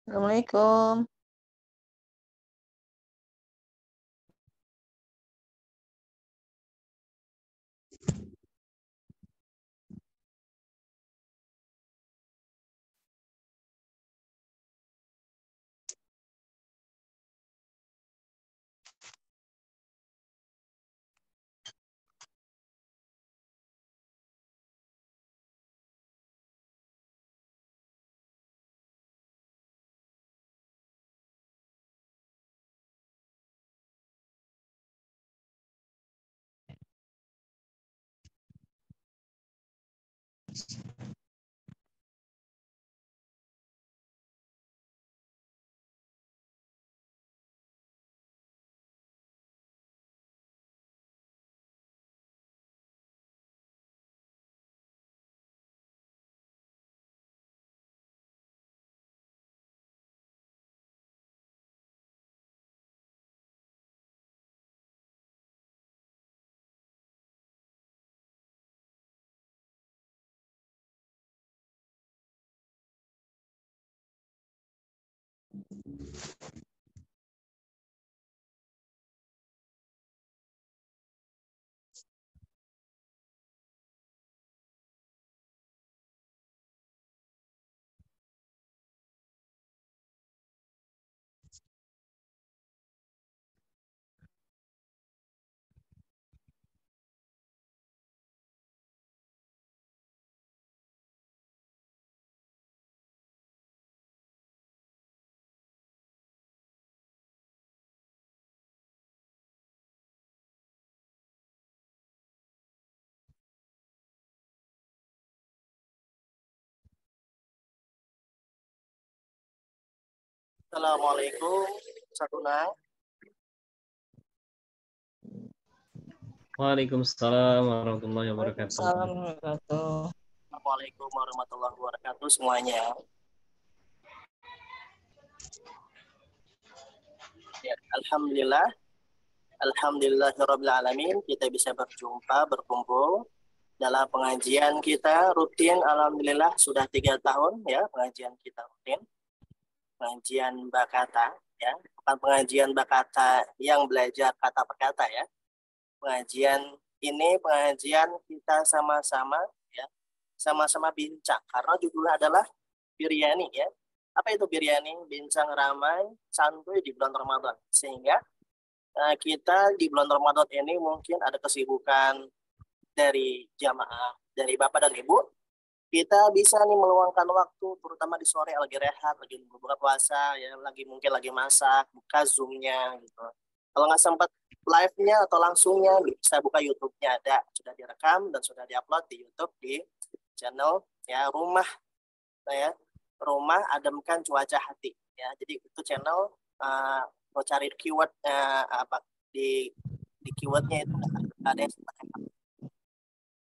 Assalamualaikum. Assalamualaikum, Satuna. Waalaikumsalam warahmatullahi wabarakatuh. Waalaikumsalam warahmatullahi wabarakatuh. Assalamualaikum warahmatullahi wabarakatuh semuanya. Ya, Alhamdulillahirabbil alamin, kita bisa berkumpul dalam pengajian kita rutin. Alhamdulillah sudah 3 tahun ya pengajian kita rutin. Pengajian Bakata ya, bukan pengajian Bakata yang belajar kata per kata ya. Pengajian ini pengajian kita sama-sama ya, sama-sama bincang karena judulnya adalah biryani ya. Apa itu biryani? Bincang ramai santuy di bulan Ramadan. Sehingga kita di bulan Ramadan ini mungkin ada kesibukan dari jamaah, dari Bapak dan Ibu. Kita bisa nih meluangkan waktu, terutama di sore lagi rehat, lagi berbuka puasa, ya mungkin lagi masak, buka Zoom-nya gitu. Kalau nggak sempat live-nya atau langsungnya, bisa buka YouTube-nya, ada sudah direkam dan sudah diupload di YouTube di channel ya rumah ademkan cuaca hati ya. Jadi itu channel mau cari keyword apa di keywordnya itu ada yang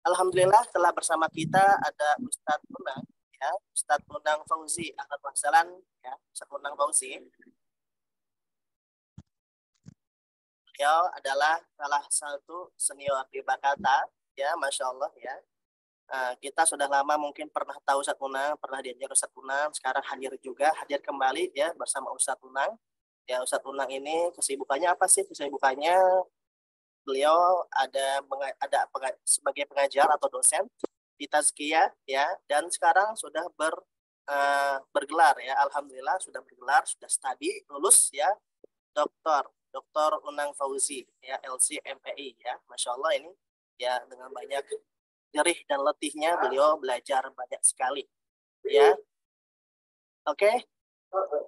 Alhamdulillah telah bersama kita ada Ustadz Munang ya, Ustadz Munang Fauzi. Ahlan wa sahlan ya, Ustadz Munang Fauzi. Beliau adalah salah satu senior di Bakata ya, Masya Allah ya. Kita sudah lama mungkin pernah tahu Ustadz Munang, pernah diajar Ustadz Munang, sekarang hadir kembali ya bersama Ustadz Munang. Ya, Ustadz Munang ini kesibukannya apa sih? Kesibukannya beliau sebagai pengajar atau dosen di Tazkiyah ya, dan sekarang sudah bergelar ya, alhamdulillah sudah bergelar, sudah studi, lulus ya, Dr. Unang Fauzi ya, LC/MPI ya, Masya Allah ini ya, dengan banyak jerih dan letihnya beliau belajar banyak sekali ya. Oke.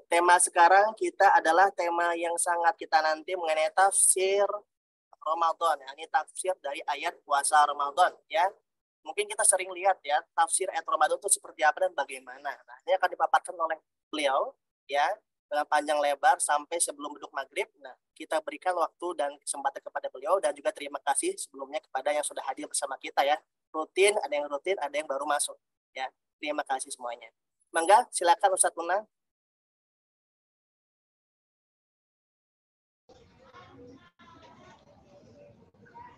Tema sekarang kita adalah tema yang sangat kita nanti mengenai tafsir Ramadan ya. Ini tafsir dari ayat puasa Ramadan ya. Mungkin kita sering lihat ya tafsir ayat Ramadan itu seperti apa dan bagaimana. Nah, ini akan dipaparkan oleh beliau ya dengan panjang lebar sampai sebelum beduk maghrib. Nah, kita berikan waktu dan kesempatan kepada beliau, dan juga terima kasih sebelumnya kepada yang sudah hadir bersama kita ya. Rutin, ada yang baru masuk ya. Terima kasih semuanya. Mangga, silakan Ustadz Munang.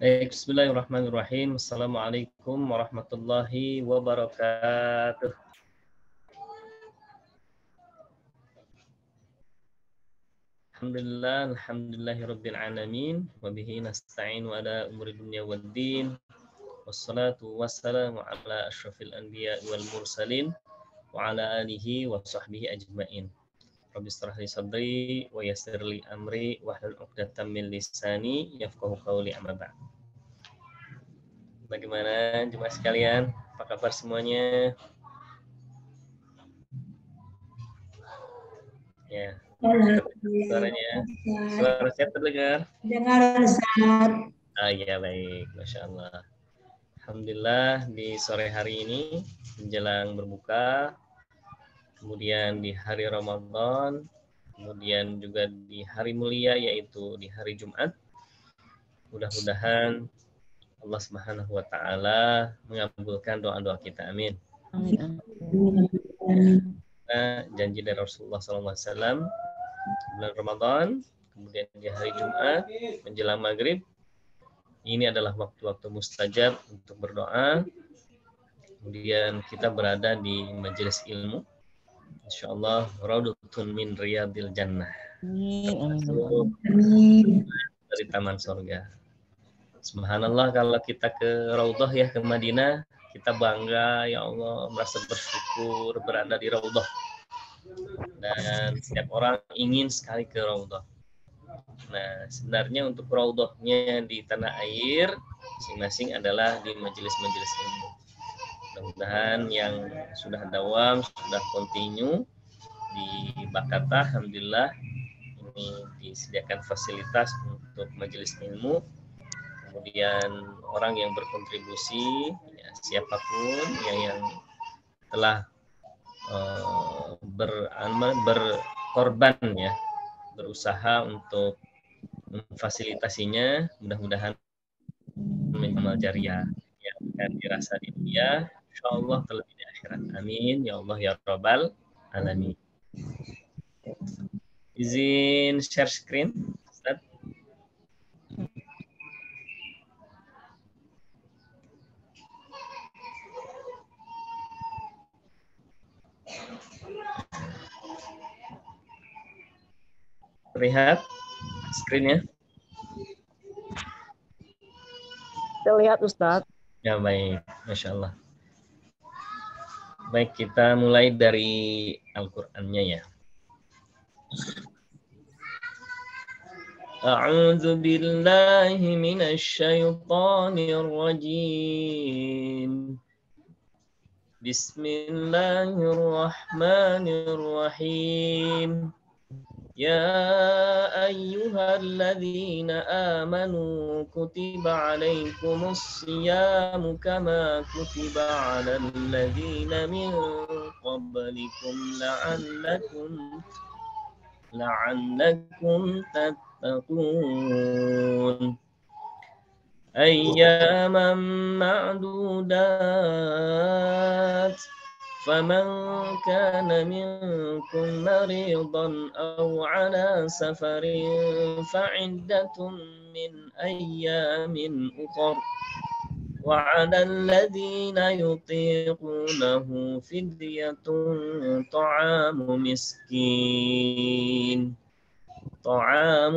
Bismillahirrahmanirrahim. Assalamualaikum warahmatullahi wabarakatuh. Alhamdulillahirabbil alamin wa bihi nasta'in wa ala umuri dunya waddin. Wassalatu wassalamu ala asyrafil anbiya wal mursalin wa ala alihi wa sahbihi ajma'in. Rabbi shrah li sadri wa yassir li amri wahlul 'uqdatam min lisani yafqahu qawli, amma ba'd. Bagaimana jemaah sekalian? Apa kabar semuanya? Ya, suaranya. Suara saya terdengar? Dengar, Ustaz. Iya, baik, Masya Allah. Alhamdulillah di sore hari ini menjelang berbuka, kemudian di hari Ramadan, kemudian juga di hari mulia yaitu di hari Jumat. Mudah-mudahan Allah Subhanahu wa taala mengabulkan doa-doa kita. Amin. Amin. Janji dari Rasulullah SAW bulan Ramadan, kemudian di hari Jumat menjelang maghrib, ini adalah waktu-waktu mustajab untuk berdoa. Kemudian kita berada di majelis ilmu, insyaallah raudhatun min riyadil jannah, dari taman surga. Subhanallah, kalau kita ke Raudhah ya, ke Madinah, kita bangga, ya Allah, merasa bersyukur berada di Raudhah. Dan setiap orang ingin sekali ke Raudhah. Nah, sebenarnya untuk Raudhahnya di tanah air, masing-masing adalah di majelis-majelis ilmu. Mudah-mudahan yang sudah dawam, sudah kontinu di Bakata, alhamdulillah, ini disediakan fasilitas untuk majelis ilmu. Kemudian orang yang berkontribusi, ya, siapapun yang telah berkorban ya, berusaha untuk memfasilitasinya, mudah-mudahan amal jariah yang akan dirasa di dunia, insyaallah terlebih di akhirat. Amin ya Allah ya Rabbal alamin. Izin share screen, Ustaz. Terlihat screen-nya? Terlihat, Ustaz. Ya, baik. Masya Allah. Baik, kita mulai dari Al-Qur'annya ya. A'udzu billahi minasy syaithanir rajim. Bismillahirrahmanirrahim. يا أيها الذين آمنوا كتب عليكم الصيام كما كتب على الذين من قبلكم لعلكم تتقون أياما معدودات فمن كان منكم مريضا أو على سفر فعدة من أيام أخر وعلى الذين يطيقونه فدية طعام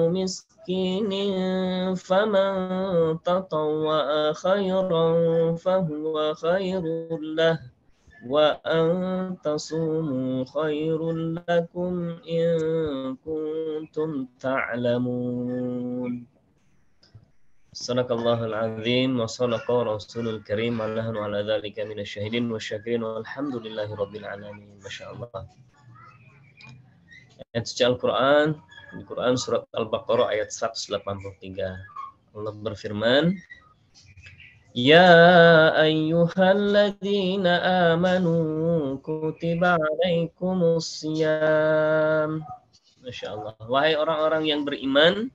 مسكين فمن تطوع خيرا فهو خير له وأن تصوموا خير لكم إن كنتم تعلمون. Sadaqallahul azim wa sadaqa rasulul karim wa nahnu ala dzalika minasyahidin wasyakirin walhamdulillahirabbil alamin. Masyaallah. Ayat suci Al-Qur'an di Quran surat Al-Baqarah ayat 183. Allah berfirman, Ya ayyuhalladzina amanu kutiba alaikumusiyam. Masya Allah. Wahai orang-orang yang beriman,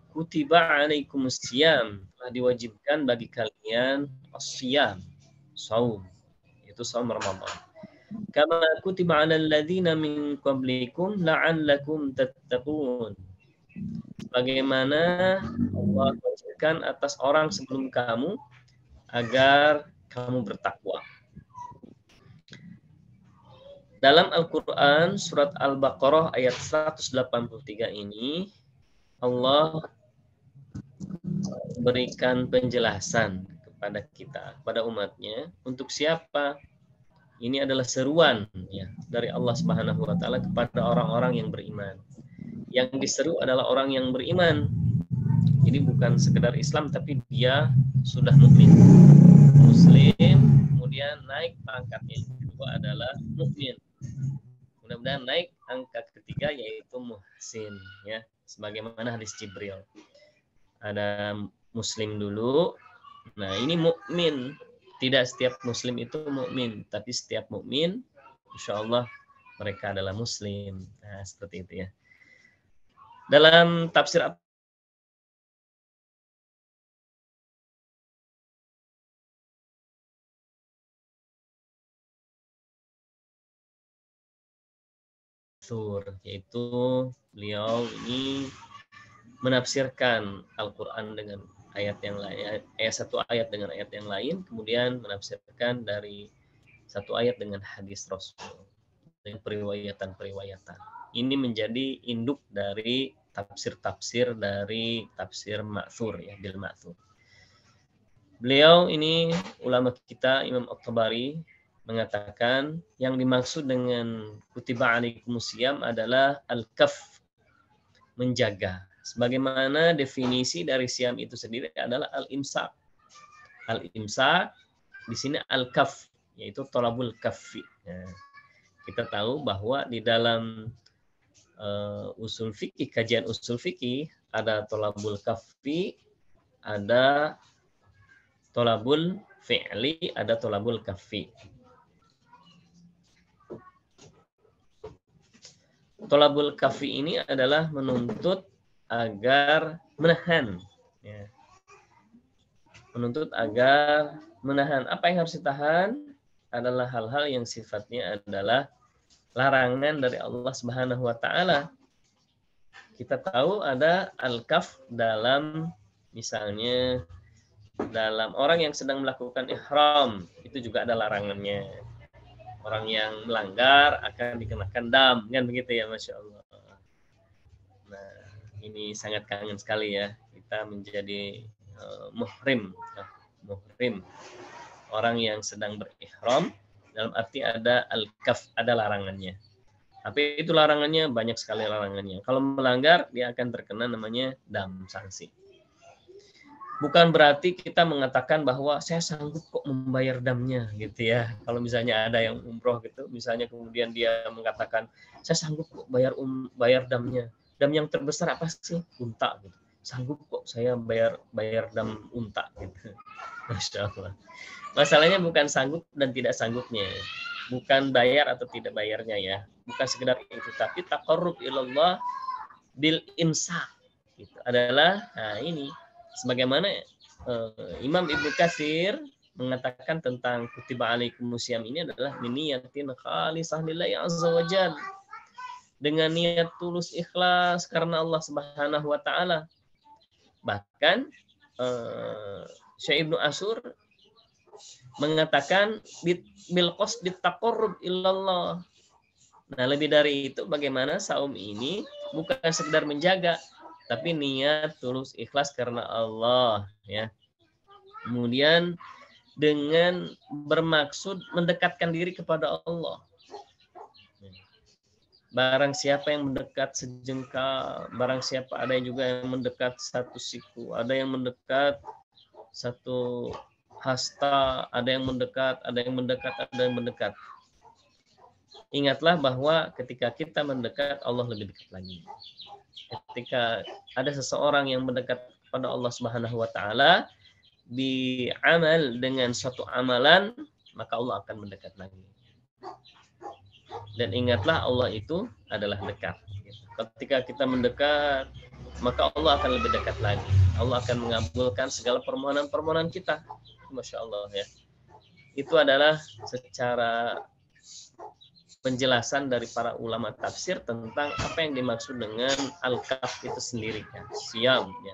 kutiba alaikumusiyam, telah diwajibkan bagi kalian as-siyam, saum, yaitu saum Ramadan. Kama kutiba alal ladzina min qablikum la'allakum tattaqun. Bagaimana Allah wajibkan atas orang sebelum kamu agar kamu bertakwa. Dalam Al-Quran surat Al-Baqarah ayat 183 ini Allah berikan penjelasan kepada kita, kepada umatnya, untuk siapa. Ini adalah seruan ya dari Allah Subhanahu wa taala kepada orang-orang yang beriman. Yang diseru adalah orang yang beriman. Jadi bukan sekedar Islam tapi dia sudah mukmin. Muslim, kemudian naik pangkatnya. Yang kedua adalah mukmin. Mudah-mudahan naik angka ketiga yaitu muhsin ya, sebagaimana hadis Jibril. Ada muslim dulu. Nah, ini mukmin. Tidak setiap muslim itu mukmin, tapi setiap mukmin insyaallah mereka adalah muslim. Nah, seperti itu ya. Dalam tafsir yaitu beliau ini menafsirkan Al-Quran dengan ayat yang lain, satu ayat dengan ayat yang lain, kemudian menafsirkan dari satu ayat dengan hadis Rasul, dengan periwayatan-periwayatan. Ini menjadi induk dari tafsir-tafsir dari tafsir ma'thur ya, bil ma'thur. Beliau ini ulama kita Imam At-Tabari mengatakan yang dimaksud dengan kutiba alaikumusiyam adalah al-kaf, menjaga. Sebagaimana definisi dari siam itu sendiri adalah al-imsak. Al-imsak di sini al-kaf, yaitu tolabul kafi. Ya. Kita tahu bahwa di dalam usul fikih, kajian usul fikih, ada tolabul kafi, ada tolabul fi'li, ada tolabul kafi. Tolabul kafi ini adalah menuntut agar menahan. Ya. Menuntut agar menahan. Apa yang harus ditahan adalah hal-hal yang sifatnya adalah larangan dari Allah Subhanahu wa taala. Kita tahu ada al-kaf dalam misalnya dalam orang yang sedang melakukan ihram, itu juga ada larangannya. Orang yang melanggar akan dikenakan dam, kan begitu ya, Masya Allah. Nah, ini sangat kangen sekali ya, kita menjadi muhrim. Muhrim, orang yang sedang berihram, dalam arti ada al-kaf, ada larangannya. Tapi itu larangannya, banyak sekali larangannya. Kalau melanggar, dia akan terkena namanya dam, sanksi. Bukan berarti kita mengatakan bahwa saya sanggup kok membayar damnya gitu ya. Kalau misalnya ada yang umroh gitu, misalnya kemudian dia mengatakan saya sanggup kok bayar damnya. Dam yang terbesar apa sih? Unta gitu. Sanggup kok saya bayar dam unta gitu. Masya Allah. Masalahnya bukan sanggup dan tidak sanggupnya. Bukan bayar atau tidak bayarnya ya. Bukan sekedar itu, tapi taqarrub ilallah bil imsak. Gitu. Adalah ini. Sebagaimana Imam Ibnu Katsir mengatakan tentang kutiba alaikumusiyam ini adalah biniyatin khalisah lillahi azza wajal, dengan niat tulus ikhlas karena Allah Subhanahu wa taala. Bahkan Syekh Ibnu Asyur mengatakan bil qasdit taqarrub ilallah. Nah, lebih dari itu bagaimana saum ini bukan sekedar menjaga, tapi niat tulus ikhlas karena Allah ya. Kemudian dengan bermaksud mendekatkan diri kepada Allah. Barang siapa yang mendekat sejengkal, barang siapa, ada yang juga yang mendekat satu siku, ada yang mendekat satu hasta, ada yang mendekat, ada yang mendekat, ada yang mendekat. Ingatlah bahwa ketika kita mendekat, Allah lebih dekat lagi. Ketika ada seseorang yang mendekat kepada Allah Subhanahu wa taala diamal dengan suatu amalan, maka Allah akan mendekat lagi. Dan ingatlah Allah itu adalah dekat. Ketika kita mendekat, maka Allah akan lebih dekat lagi. Allah akan mengabulkan segala permohonan-permohonan kita. Masya Allah ya. Itu adalah secara penjelasan dari para ulama tafsir tentang apa yang dimaksud dengan al-kaf itu sendiri kan, siam ya.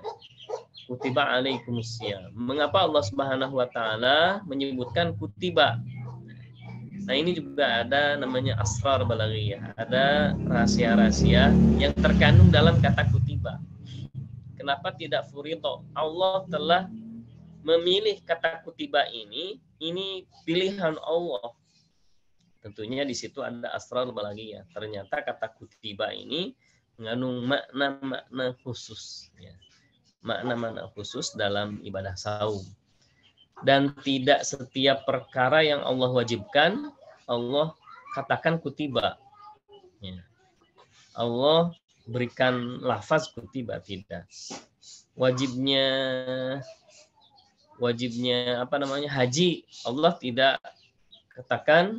Kutiba alaikumusiyam. Mengapa Allah Subhanahu wa taala menyebutkan kutiba? Nah ini juga ada namanya asrar balaghiyah, ada rahasia-rahasia yang terkandung dalam kata kutiba. Kenapa tidak furido? Allah telah memilih kata kutiba ini pilihan Allah. Tentunya di situ ada asrar balaghiyah. Ternyata kata kutiba ini mengandung makna-makna khusus, ya. Makna-makna khusus dalam ibadah saum. Dan tidak setiap perkara yang Allah wajibkan Allah katakan kutiba, ya. Allah berikan lafaz kutiba, tidak. Wajibnya haji, Allah tidak katakan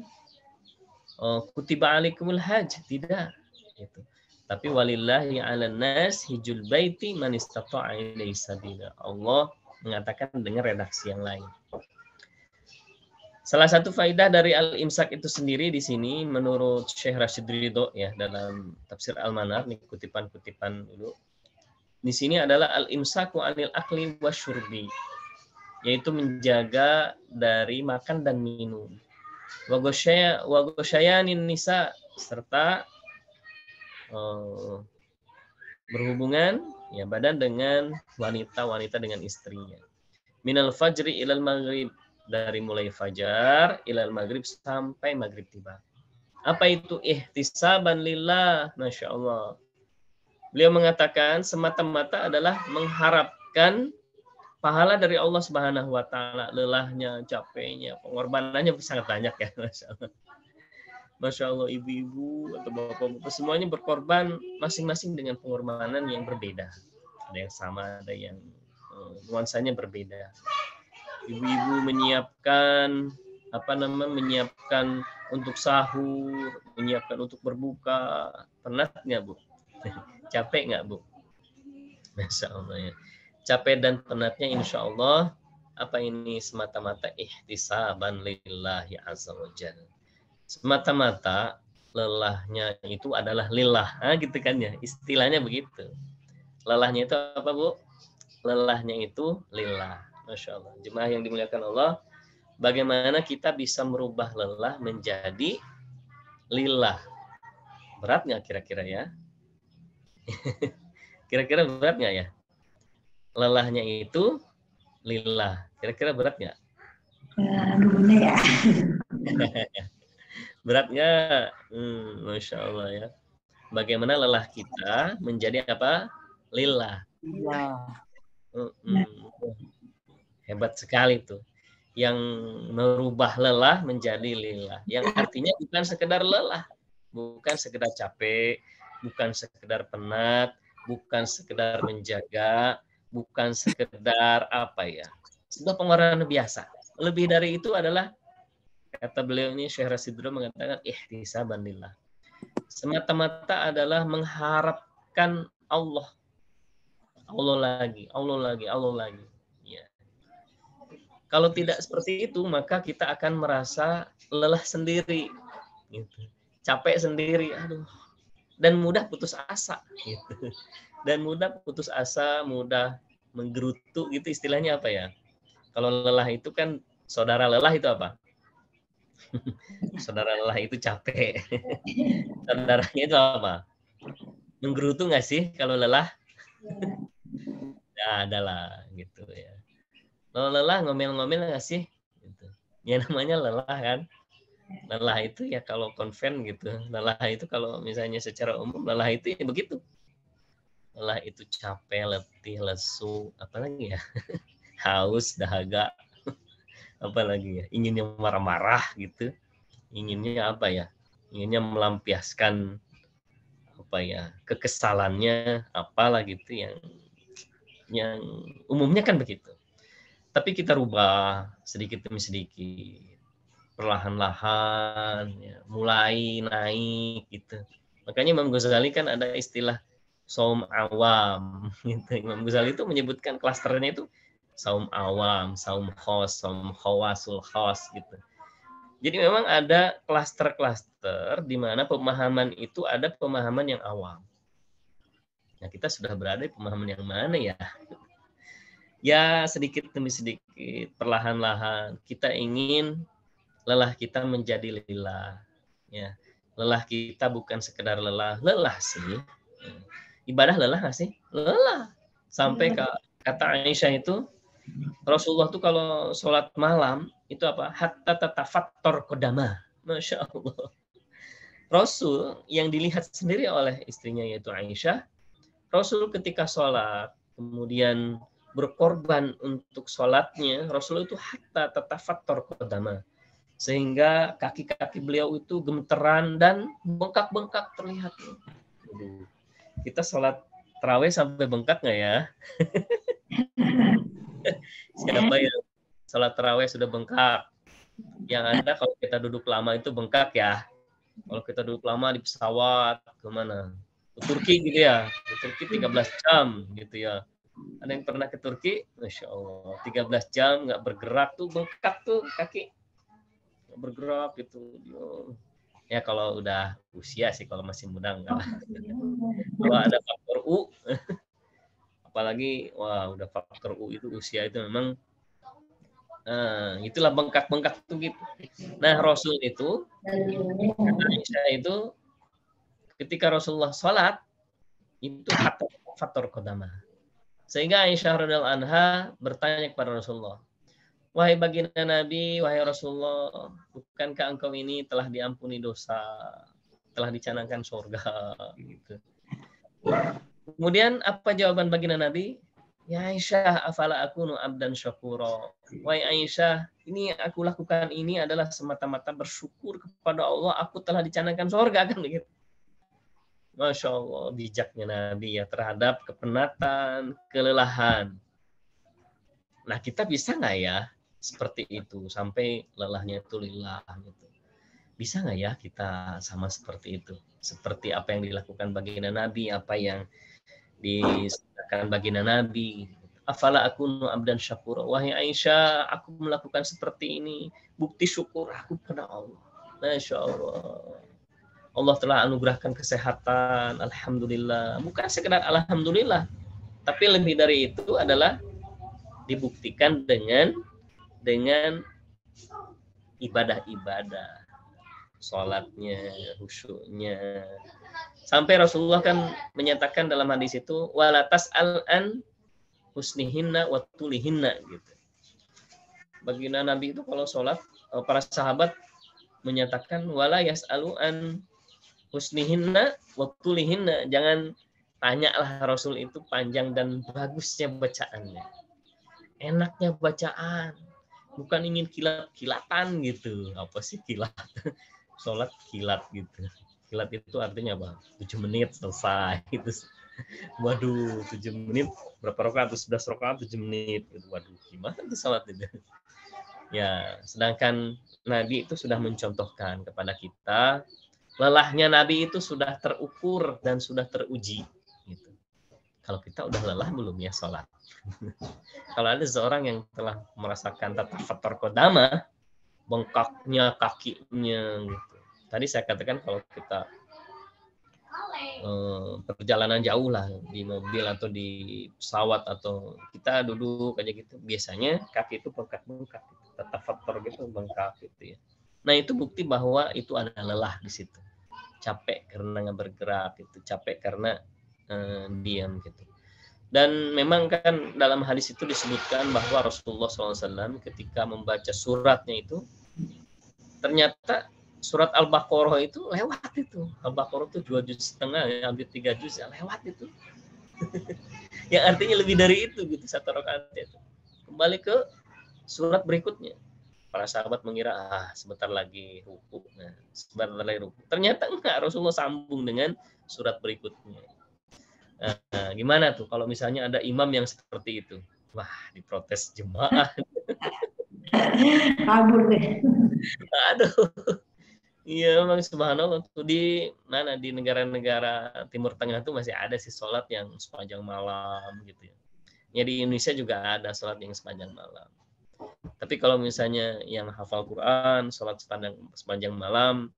kutiba alaikumul hajj, tidak, gitu. Tapi walillahi 'alan nas hijjul baiti man istata'a ilaihi sabila. Allah mengatakan dengan redaksi yang lain. Salah satu faidah dari al-imsak itu sendiri di sini menurut Syekh Rashid Ridho, ya, dalam tafsir Al-Manar, nih kutipan-kutipan dulu. Di sini adalah al-imsaku 'anil akli wasyurbi, yaitu menjaga dari makan dan minum. Wa ghasyayanin nisa, serta berhubungan, ya, badan dengan wanita dengan istrinya. Minal fajri ilal maghrib, dari mulai fajar ilal maghrib sampai maghrib tiba. Apa itu ihtisaban lillah? Masya Allah. Beliau mengatakan semata-mata adalah mengharapkan pahala dari Allah Subhanahu wa taala. Lelahnya, capeknya, pengorbanannya sangat banyak, ya, Masya Allah. Masya Allah, ibu-ibu atau bapak-bapak semuanya berkorban masing-masing dengan pengorbanan yang berbeda. Ada yang sama, ada yang nuansanya berbeda. Ibu-ibu menyiapkan menyiapkan untuk sahur, menyiapkan untuk berbuka. Penat nggak, Bu? Capek nggak, Bu? Masya Allah, ya. Capek dan penatnya insya Allah ini semata-mata ihtisaban lillahi azza wa jalla. Semata-mata lelahnya itu adalah lillah, gitu kan, ya, istilahnya begitu. Lelahnya itu apa, Bu? Lelahnya itu lillah. Masya Allah. Jemaah yang dimuliakan Allah, bagaimana kita bisa merubah lelah menjadi lillah? Berat nggak kira-kira, ya? Kira-kira berat nggak, ya? Lelahnya itu lillah. Kira-kira berat nggak? Ya. Berat nggak? Masya Allah, ya. Bagaimana lelah kita menjadi apa? Lillah. Hebat sekali tuh. Yang merubah lelah menjadi lillah. Yang artinya bukan sekedar lelah. Bukan sekedar capek. Bukan sekedar penat. Bukan sekedar menjaga. Bukan sekedar sebuah pengorbanan biasa. Lebih dari itu adalah, kata beliau ini, Syekh Rasidro mengatakan ihtisaban lillah. Semata-mata adalah mengharapkan Allah. Allah lagi. Ya. Kalau tidak seperti itu, maka kita akan merasa lelah sendiri, gitu. Capek sendiri, dan mudah putus asa, gitu. Dan mudah putus asa, mudah menggerutu, gitu istilahnya apa, ya? Kalau lelah itu kan, saudara lelah itu apa? Saudara lelah itu capek. Saudaranya itu apa? Menggerutu nggak sih kalau lelah? Ya, adalah, gitu, ya. Kalau lelah ngomel-ngomel nggak sih? Gitu. Ya namanya lelah, kan. Lelah itu ya kalau konven gitu. Lelah itu kalau misalnya secara umum, lelah itu ya begitu. Lelah itu capek, letih, lesu, apalagi ya? Haus, dahaga. Apalagi ya? Inginnya marah-marah gitu. Inginnya Inginnya melampiaskan kekesalannya, apalah gitu, yang umumnya kan begitu. Tapi kita rubah sedikit demi sedikit, perlahan-lahan, ya, mulai naik gitu. Makanya Imam Ghazali kan ada istilah saum awam, gitu. Imam Ghazali itu menyebutkan klasternya itu saum awam, saum khos, saum khawasul khos, gitu. Jadi memang ada klaster-klaster di mana pemahaman itu ada pemahaman yang awam. Nah, kita sudah berada di pemahaman yang mana, ya? Ya, sedikit demi sedikit, perlahan-lahan kita ingin lelah kita menjadi lillah. Ya. Lelah kita bukan sekedar lelah sih. Ibadah lelah nggak sih? Lelah. Sampai kata Aisyah itu, Rasulullah tuh kalau sholat malam itu apa? Hatta tatafattor kodama. Masya Allah. Rasul yang dilihat sendiri oleh istrinya yaitu Aisyah, Rasul ketika sholat, kemudian berkorban untuk sholatnya, Rasul itu hatta tatafattor kodama. Sehingga kaki-kaki beliau itu gemeteran dan bengkak-bengkak terlihat. Kita sholat tarawih sampai bengkak nggak ya? Siapa yang sholat tarawih sudah bengkak? Yang ada kalau kita duduk lama itu bengkak ya. Kalau kita duduk lama di pesawat, kemana? Ke Turki gitu ya. Ke Turki 13 jam gitu ya. Ada yang pernah ke Turki? Masya Allah. 13 jam nggak bergerak tuh, bengkak tuh kaki. Nggak bergerak gitu. Ya kalau udah usia sih, kalau masih muda enggak lah. Kalau ada faktor U, apalagi wah udah faktor U itu usia itu memang itulah bengkak-bengkak tuh gitu. Nah Rasul itu, Aisyah itu ketika Rasulullah sholat itu faktor kodama. Sehingga Aisyah radhiyallahu anha bertanya kepada Rasulullah, wahai baginda Nabi, wahai Rasulullah, bukankah engkau ini telah diampuni dosa, telah dicanangkan surga gitu. Kemudian apa jawaban baginda Nabi? Ya Aisyah, afala akunu abdan syakura. Wahai Aisyah, ini aku lakukan ini adalah semata-mata bersyukur kepada Allah, aku telah dicanangkan surga kan begitu. Masya Allah, bijaknya Nabi ya terhadap kepenatan, kelelahan. Nah kita bisa nggak ya seperti itu sampai lelahnya itu lillah gitu. Bisa nggak ya kita sama seperti itu? Seperti apa yang dilakukan baginda Nabi, apa yang disediakan baginda Nabi. Afala akunu abdan syakura. Wahai Aisyah, aku melakukan seperti ini. Bukti syukur aku kepada Allah. Masya Allah. Allah telah anugerahkan kesehatan. Alhamdulillah. Bukan sekedar alhamdulillah. Tapi lebih dari itu adalah dibuktikan dengan ibadah-ibadah. Sholatnya, khusyuknya. Sampai Rasulullah kan menyatakan dalam hadis itu, walatas al-an husnihinna wa tulihinna gitu. Baginda Nabi itu kalau sholat, para sahabat menyatakan wala yas'alu an husnihinna wa tulihinna. Jangan tanyalah Rasul itu panjang dan bagusnya bacaannya. Enaknya bacaan. Bukan ingin kilat-kilatan gitu. Apa sih kilat? Sholat kilat gitu. Kilat itu artinya apa? 7 menit selesai. Gitu. Waduh, 7 menit. Berapa rakaat? 11 rakaat 7 menit. Gitu. Waduh, gimana itu sholat itu? Ya, sedangkan Nabi itu sudah mencontohkan kepada kita. Lelahnya Nabi itu sudah terukur dan sudah teruji. Gitu. Kalau kita udah lelah belum ya sholat? Kalau ada seorang yang telah merasakan tatafattor kodama, bengkaknya kakinya gitu. Tadi saya katakan kalau kita perjalanan jauh lah di mobil atau di pesawat atau kita duduk aja gitu, biasanya kaki itu bengkak-bengkak, tatafattor gitu bengkak gitu ya. Nah itu bukti bahwa itu ada lelah di situ, capek karena nggak bergerak, itu capek karena diam gitu. Dan memang kan dalam hadis itu disebutkan bahwa Rasulullah SAW ketika membaca suratnya itu ternyata surat Al-Baqarah itu lewat itu. Al-Baqarah itu 2 juz setengah, ya, hampir 3 juz ya, lewat itu. Yang artinya lebih dari itu gitu satu rakaat itu. Kembali ke surat berikutnya. Para sahabat mengira sebentar lagi ruku. Nah, sebentar lagi ruku. Ternyata enggak, Rasulullah sambung dengan surat berikutnya. Nah, gimana tuh kalau misalnya ada imam yang seperti itu? Wah, diprotes jemaah. Kabur deh. Aduh. Iya, memang subhanallah tuh di mana di negara-negara Timur Tengah tuh masih ada sih sholat yang sepanjang malam gitu ya. Ya di Indonesia juga ada sholat yang sepanjang malam. Tapi kalau misalnya yang hafal Quran, sholat sepanjang malam,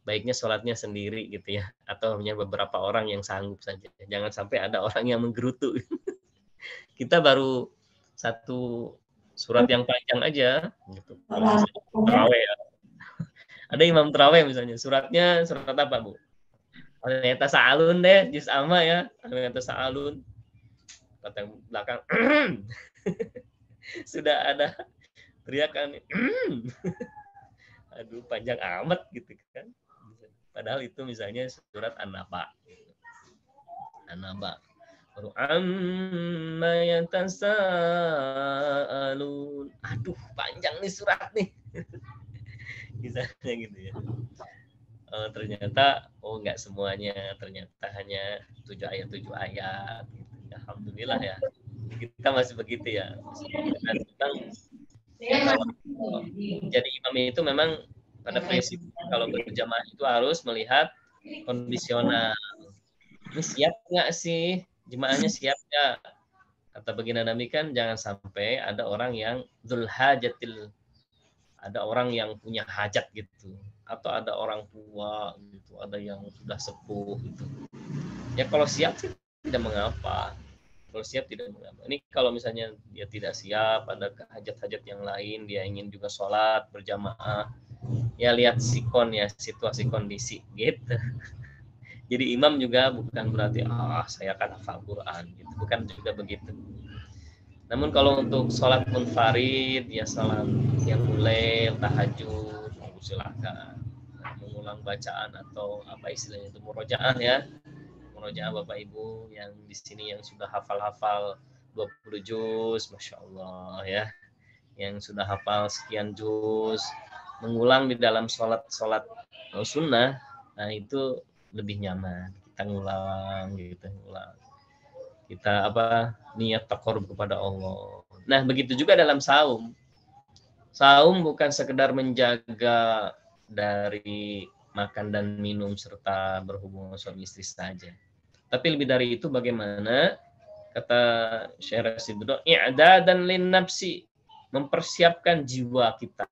baiknya sholatnya sendiri gitu ya. Atau hanya beberapa orang yang sanggup saja. Jangan sampai ada orang yang menggerutu. Kita baru satu surat yang panjang aja gitu. Kalau misalnya tarawih ya. Ada imam tarawih misalnya, suratnya surat apa, Bu? Ternyata sa'alun deh, juz amma ya. Ternyata sa'alun. Kata yang belakang, sudah ada teriakan, aduh panjang amat gitu kan. Padahal itu misalnya surat An-Naba. An-Naba. Amma yatasaalun. Aduh, panjang nih surat nih. Misalnya gitu ya. Ternyata enggak semuanya, ternyata hanya 7 ayat gitu. Alhamdulillah ya. Kita masih begitu ya. Dan memang kalau jadi imam itu memang pada prinsip kalau berjamaah itu harus melihat kondisional. Ini siap nggak sih? Jemaahnya siap nggak? Kata baginda Nabi kan jangan sampai ada orang yang dzulhajatil, ada orang yang punya hajat gitu, atau ada orang tua gitu, ada yang sudah sepuh gitu. Ya kalau siap sih tidak mengapa. Kalau siap tidak mengapa. Ini kalau misalnya dia tidak siap, ada hajat-hajat yang lain, dia ingin juga sholat berjamaah, ya lihat sikon ya, situasi kondisi gitu. Jadi imam juga bukan berarti saya akan hafal Quran gitu, bukan juga begitu. Namun kalau untuk sholat munfarid, ya sholat yang mulai tahajud, silakan mengulang bacaan atau apa istilahnya itu murojaah ya, murojaah Bapak Ibu yang di sini yang sudah hafal-hafal 20 juz, masya Allah ya, yang sudah hafal sekian juz, mengulang di dalam sholat sunnah, nah itu lebih nyaman. Kita ngulang gitu, ngulang. Kita niat taqarrub kepada Allah. Nah, begitu juga dalam saum. Saum bukan sekedar menjaga dari makan dan minum serta berhubungan suami istri saja. Tapi lebih dari itu bagaimana kata Syekh Rasidullah, i'dadan lin nafsi, mempersiapkan jiwa kita.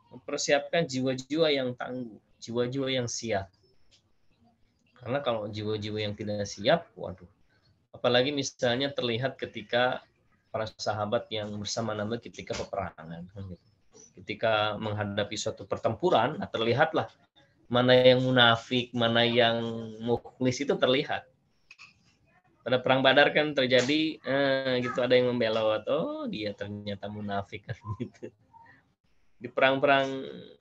Mempersiapkan jiwa-jiwa yang tangguh, jiwa-jiwa yang siap. Karena kalau jiwa-jiwa yang tidak siap, waduh. Apalagi misalnya terlihat ketika para sahabat yang bersama Nabi ketika peperangan. Ketika menghadapi suatu pertempuran, nah terlihatlah mana yang munafik, mana yang mukhlis itu terlihat. Pada perang Badar kan terjadi, gitu ada yang membelot, dia ternyata munafik kan gitu. Di perang-perang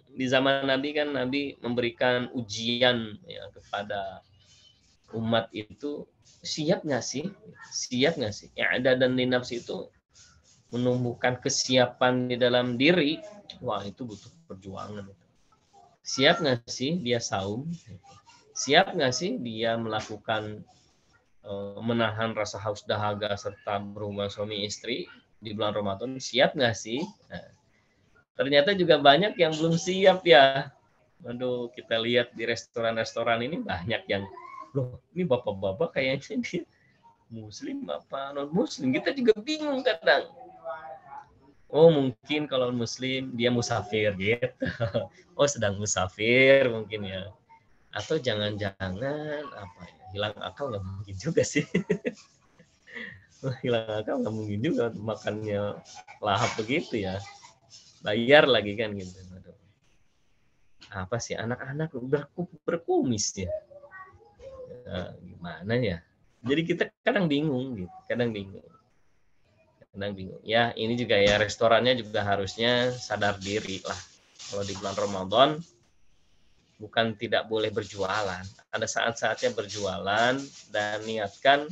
di zaman Nabi kan Nabi memberikan ujian ya kepada umat itu, siap nggak sih? Siap nggak sih? Ya ada dan di nafsi itu menumbuhkan kesiapan di dalam diri. Wah itu butuh perjuangan. Siap nggak sih dia saum? Siap nggak sih dia melakukan menahan rasa haus dahaga serta berhubungan suami istri di bulan Ramadan? Siap nggak sih? Nah, ternyata juga banyak yang belum siap ya. Aduh, kita lihat di restoran-restoran ini banyak yang, loh ini bapak-bapak kayaknya dia muslim apa non muslim, kita juga bingung kadang. Oh mungkin kalau muslim dia musafir gitu. Oh sedang musafir mungkin ya, atau jangan-jangan apa ya, hilang akal nggak mungkin juga sih. Hilang akal nggak mungkin juga, makannya lahap begitu ya, bayar lagi kan gitu. Aduh. Apa sih anak-anak berkumis ya, gimana ya? Jadi kita kadang bingung gitu, kadang bingung. Ya ini juga ya restorannya juga harusnya sadar diri lah. Kalau di bulan Ramadan bukan tidak boleh berjualan, ada saat-saatnya berjualan dan niatkan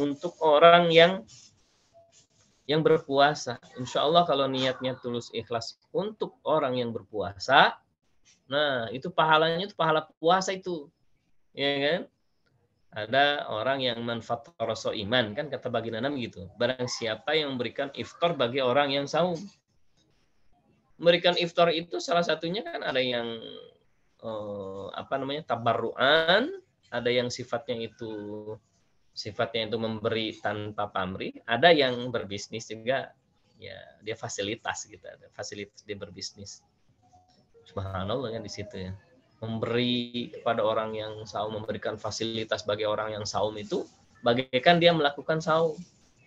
untuk orang yang berpuasa. Insya Allah kalau niatnya tulus ikhlas untuk orang yang berpuasa, nah itu pahalanya itu pahala puasa itu, ya kan? Ada orang yang manfaatara iman kan kata baginda Nabi gitu. Barang siapa yang memberikan iftar bagi orang yang saum. Memberikan iftar itu salah satunya kan ada yang tabarruan, ada yang sifatnya itu memberi tanpa pamrih, ada yang berbisnis juga ya dia fasilitas gitu, ada fasilitas dia berbisnis. Subhanallah kan di situ ya. Memberi kepada orang yang saum, memberikan fasilitas bagi orang yang saum itu bagaikan dia melakukan saum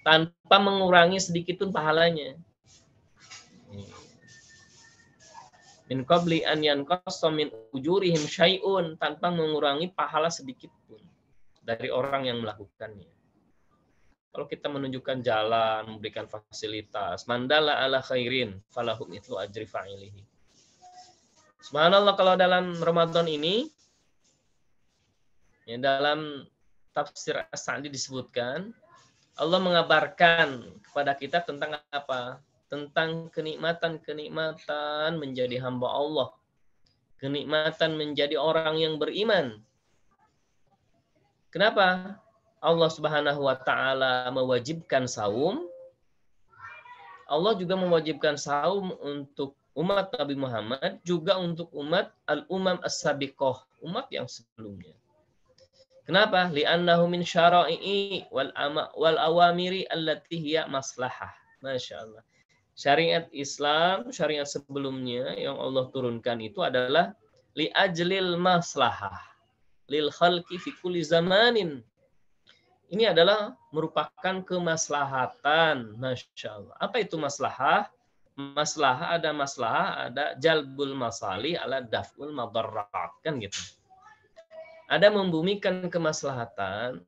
tanpa mengurangi sedikit pun pahalanya. min qabli an yanqassa min ujurihim syai'un, tanpa mengurangi pahala sedikit pun dari orang yang melakukannya. Kalau kita menunjukkan jalan, memberikan fasilitas, mandala ala khairin falahu mithlu ajri fa'ilihi. Subhanallah, kalau dalam Ramadan ini, ya, dalam tafsir As-Sa'di disebutkan, Allah mengabarkan kepada kita tentang apa? Tentang kenikmatan-kenikmatan menjadi hamba Allah. Kenikmatan menjadi orang yang beriman. Kenapa? Allah Subhanahu wa taala mewajibkan saum. Allah juga mewajibkan saum untuk umat Nabi Muhammad, juga untuk umat al-umam as-sabiqah, umat yang sebelumnya. Kenapa? Li'annahu min syara'i wal awamiri allati hiya maslahah. Masya Allah. Syariat Islam, syariat sebelumnya yang Allah turunkan itu adalah li ajlil maslahah lil khalqi fi kulli zamanin. Ini adalah merupakan kemaslahatan. Masya Allah. Apa itu maslahah? Maslahah, ada jalbul masali ala daf'ul madarrat. Kan gitu. Ada membumikan kemaslahatan,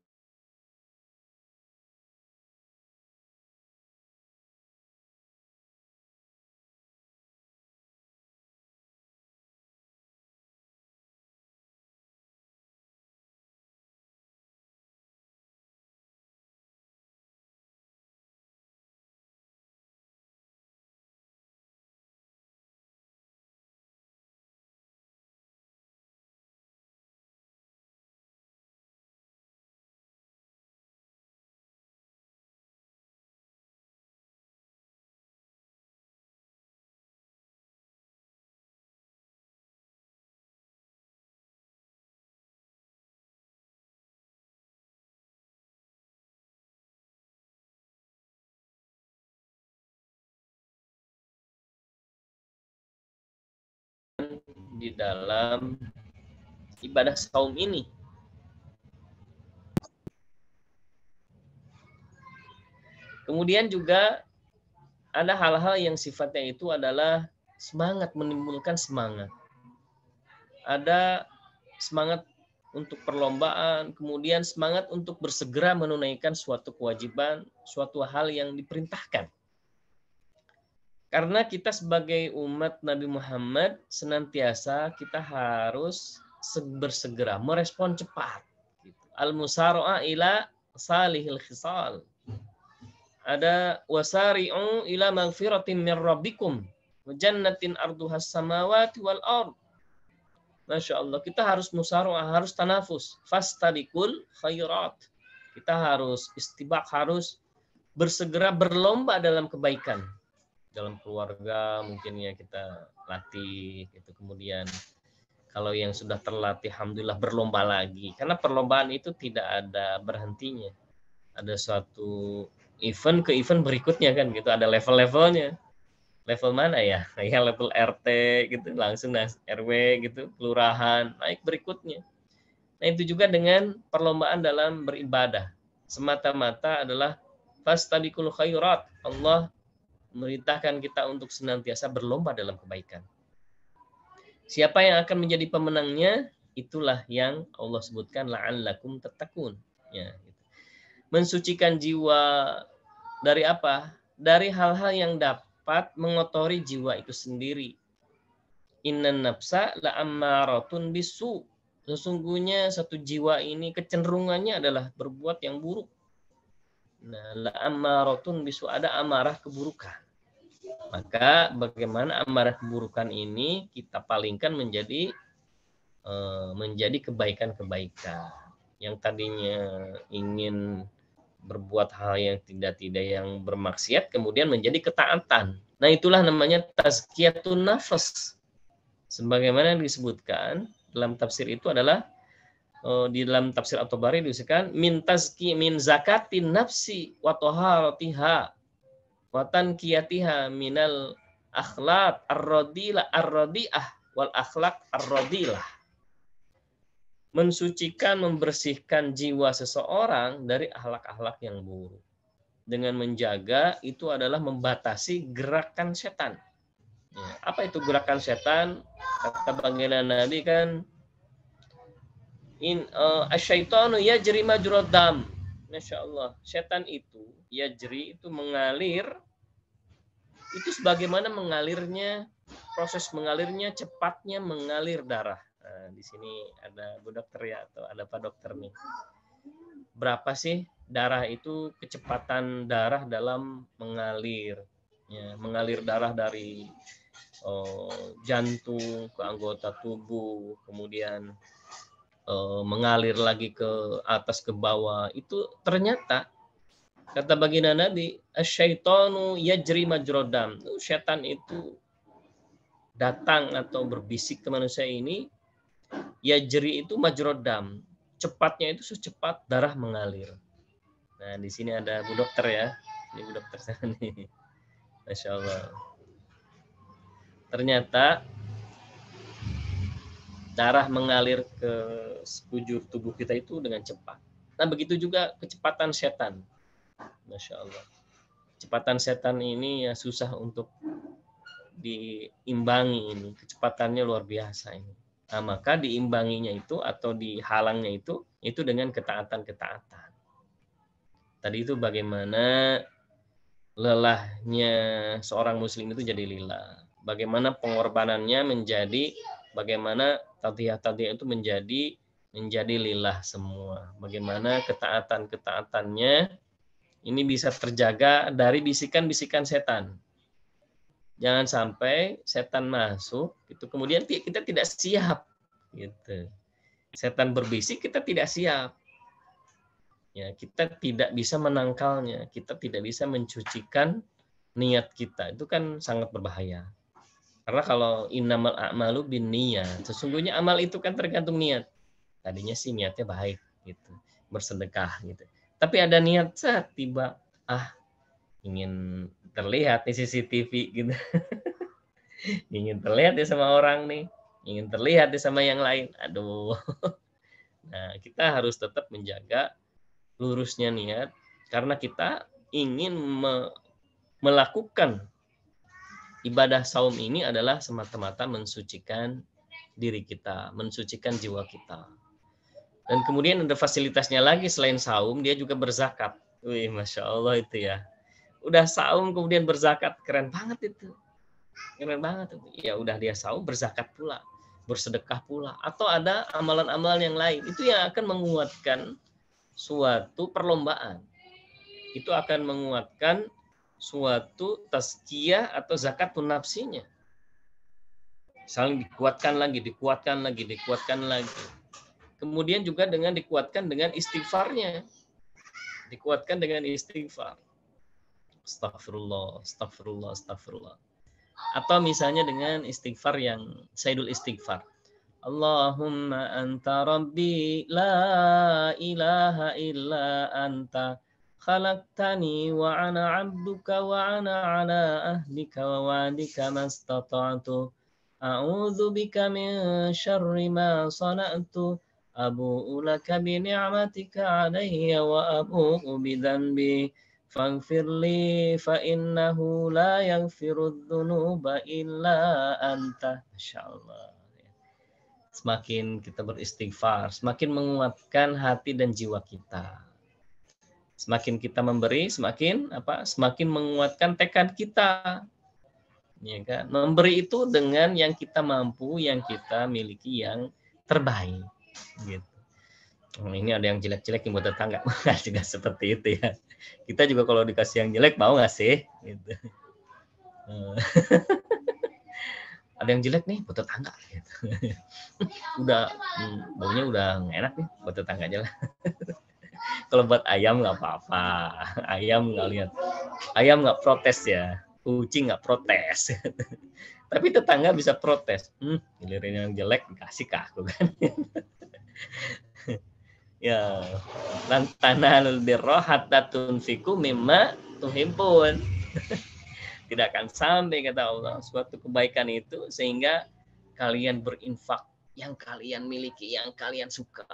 di dalam ibadah saum ini. Kemudian juga ada hal-hal yang sifatnya itu adalah semangat, menimbulkan semangat. Ada semangat untuk perlombaan, kemudian semangat untuk bersegera menunaikan suatu kewajiban, suatu hal yang diperintahkan. Karena kita sebagai umat Nabi Muhammad senantiasa kita harus bersegera, merespon cepat. Al-musara'a ila salihil khisal. Ada wasari'u ila maghfiratin min rabbikum wa jannatin arduhas samawati wal ard. Masya Allah, kita harus musara'a, harus tanafus. Fastabiqul khairat. Kita harus istibaq, harus bersegera berlomba dalam kebaikan. Dalam keluarga mungkin ya kita latih gitu. Kemudian kalau yang sudah terlatih alhamdulillah berlomba lagi, karena perlombaan itu tidak ada berhentinya. Ada suatu event ke event berikutnya kan gitu, ada level-levelnya. Level mana ya? Ya level RT gitu, langsung RW gitu, kelurahan, naik berikutnya. Nah, itu juga dengan perlombaan dalam beribadah. Semata-mata adalah fastabiqul khairat. Allah memerintahkan kita untuk senantiasa berlomba dalam kebaikan. Siapa yang akan menjadi pemenangnya, itulah yang Allah sebutkan la'allakum tattaqun. Ya, gitu. Mensucikan jiwa dari apa? Dari hal-hal yang dapat mengotori jiwa itu sendiri. Innan nafsa la'ammaratun bisu. Sesungguhnya satu jiwa ini kecenderungannya adalah berbuat yang buruk. Nah, la'ammaratun bisu, ada amarah keburukan. Maka bagaimana amarah keburukan ini kita palingkan menjadi kebaikan-kebaikan. Yang tadinya ingin berbuat hal yang tidak yang bermaksiat kemudian menjadi ketaatan. Nah, itulah namanya tazkiyatun nafas. Sebagaimana disebutkan dalam tafsir itu adalah di dalam tafsir At-Tabari disebutkan min zakatin nafsi wa taharatiha wa tankiyatiha minal akhlaq ar-radilah wal akhlaq ar-radilah. Mensucikan, membersihkan jiwa seseorang dari akhlak-akhlak yang buruk. Dengan menjaga itu adalah membatasi gerakan setan. Ya, apa itu gerakan setan? Kata baginda Nabi kan, asyaitonu yajri majrad dam. Masya Allah, setan itu yajri itu mengalir, itu sebagaimana mengalirnya, proses mengalirnya, cepatnya mengalir darah. Nah, di sini ada Bu Dokter ya, atau ada Pak Dokter nih. Berapa sih darah itu, kecepatan darah dalam mengalir? Ya, mengalir darah dari jantung ke anggota tubuh, kemudian mengalir lagi ke atas ke bawah. Itu ternyata kata baginda Nabi, asyaitonu yajri majrad dam. Setan itu datang atau berbisik ke manusia ini, yajri itu majrad dam. Cepatnya itu secepat darah mengalir. Nah, di sini ada Bu Dokter ya. Ini Bu Dokter saya nih. Masya Allah. Ternyata darah mengalir ke sekujur tubuh kita itu dengan cepat. Nah, begitu juga kecepatan setan. Masya Allah. Kecepatan setan ini ya susah untuk diimbangi ini. Kecepatannya luar biasa ini. Nah, maka diimbanginya itu atau dihalangnya itu dengan ketaatan-ketaatan. Tadi itu bagaimana lelahnya seorang muslim itu jadi lillah. Bagaimana pengorbanannya menjadi, bagaimana tadhiyah-tadhiyah itu menjadi lillah semua. Bagaimana ketaatan-ketaatannya ini bisa terjaga dari bisikan-bisikan setan. Jangan sampai setan masuk, itu kemudian kita tidak siap. Gitu. Setan berbisik, kita tidak siap. Ya, kita tidak bisa menangkalnya, kita tidak bisa mencucikan niat kita. Itu kan sangat berbahaya. Karena kalau innamal a'malu binniyat, sesungguhnya amal itu kan tergantung niat. Tadinya sih niatnya baik gitu, bersedekah gitu. Tapi ada niat tiba ingin terlihat di CCTV gitu. Ingin terlihat ya sama orang nih, ingin terlihat ya sama yang lain. Aduh. Nah, kita harus tetap menjaga lurusnya niat karena kita ingin melakukan ibadah saum ini adalah semata-mata mensucikan diri kita, mensucikan jiwa kita. Dan kemudian ada fasilitasnya lagi selain saum, dia juga berzakat. Wih, Masya Allah itu ya. Udah saum kemudian berzakat, keren banget itu. Keren banget itu. Ya udah dia saum, berzakat pula, bersedekah pula. Atau ada amalan-amalan yang lain. Itu yang akan menguatkan suatu perlombaan. Itu akan menguatkan suatu tazkiyah atau zakatun nafsinya. Saling dikuatkan lagi, dikuatkan lagi, dikuatkan lagi. Kemudian juga dengan dikuatkan dengan istighfarnya. Dikuatkan dengan istighfar. Astagfirullah, astagfirullah, astagfirullah. Atau misalnya dengan istighfar yang sayyidul istighfar. Allahumma anta rabbi la ilaha illa anta khalaqtani wa ana 'abduka wa ana 'ala ahdika wa wa'dika mastata'tu a'udzu bika min syarri ma sana'tu abu'u laka bi ni'matika 'alayya wa abu'u bi dhanbi faghfirli fa innahu la yaghfiru dzunuba illa anta. Masyaallah. Semakin kita beristighfar, semakin menguatkan hati dan jiwa kita. Semakin kita memberi, semakin menguatkan tekad kita. Ya kan? Memberi itu dengan yang kita mampu, yang kita miliki, yang terbaik. Gitu. Ini ada yang jelek-jelek yang buat tetangga, juga seperti itu ya. Kita juga kalau dikasih yang jelek mau nggak sih? Gitu. Ada yang jelek nih buat tetangga gitu. Udah baunya udah nggak enak nih buat tetangga aja lah. Kalau buat ayam nggak apa-apa, ayam nggak lihat, ayam nggak protes ya, kucing nggak protes. Tapi tetangga bisa protes, giliran yang jelek dikasih ke aku kan. Ya, lan tanalul birra hatta tunfiqu mimma tuhibbun. Tidak akan sampai kata Allah suatu kebaikan itu sehingga kalian berinfak yang kalian miliki, yang kalian suka.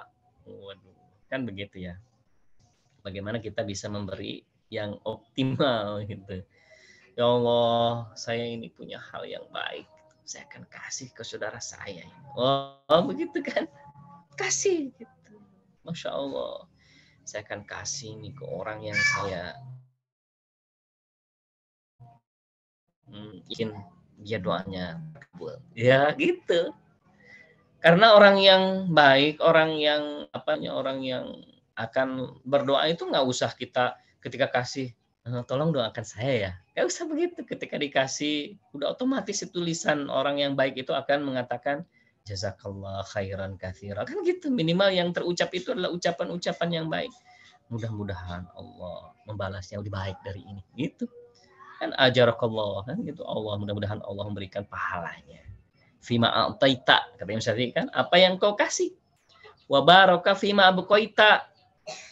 Waduh, kan begitu ya. Bagaimana kita bisa memberi yang optimal gitu. Ya Allah, saya ini punya hal yang baik, saya akan kasih ke saudara saya. Oh begitu kan? Kasih gitu. Masya Allah, saya akan kasih nih ke orang yang saya ingin dia doanya kabul. Ya gitu. Karena orang yang baik, orang yang orang yang akan berdoa itu nggak usah kita ketika kasih, tolong doakan saya ya. Nggak usah begitu. Ketika dikasih, udah otomatis itu lisan orang yang baik itu akan mengatakan jazakallah khairan katsira. Kan gitu. Minimal yang terucap itu adalah ucapan-ucapan yang baik. Mudah-mudahan Allah membalasnya lebih baik dari ini. Gitu. Kan ajarakallah, kan gitu. Allah, mudah-mudahan Allah memberikan pahalanya. Fima a'taita, kata Imam Syafi'i kan, apa yang kau kasih. Wa baraka fima abqaita,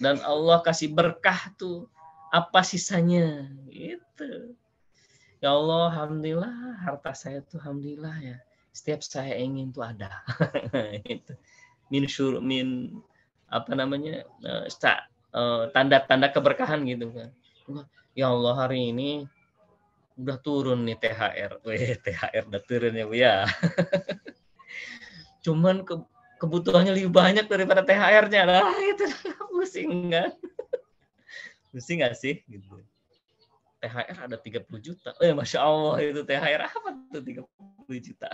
dan Allah kasih berkah tuh apa sisanya. Gitu. Ya Allah, alhamdulillah harta saya tuh alhamdulillah ya. Setiap saya ingin tuh ada. Itu. Min tanda-tanda keberkahan gitu kan. Ya Allah, hari ini udah turun nih THR. THR udah turun ya Bu ya. Cuman kebutuhannya lebih banyak daripada THR-nya. Nah, itu pusing kan? Pusing nggak sih? Gitu. THR ada 30 juta. Masya Allah, itu THR apa tuh 30 juta?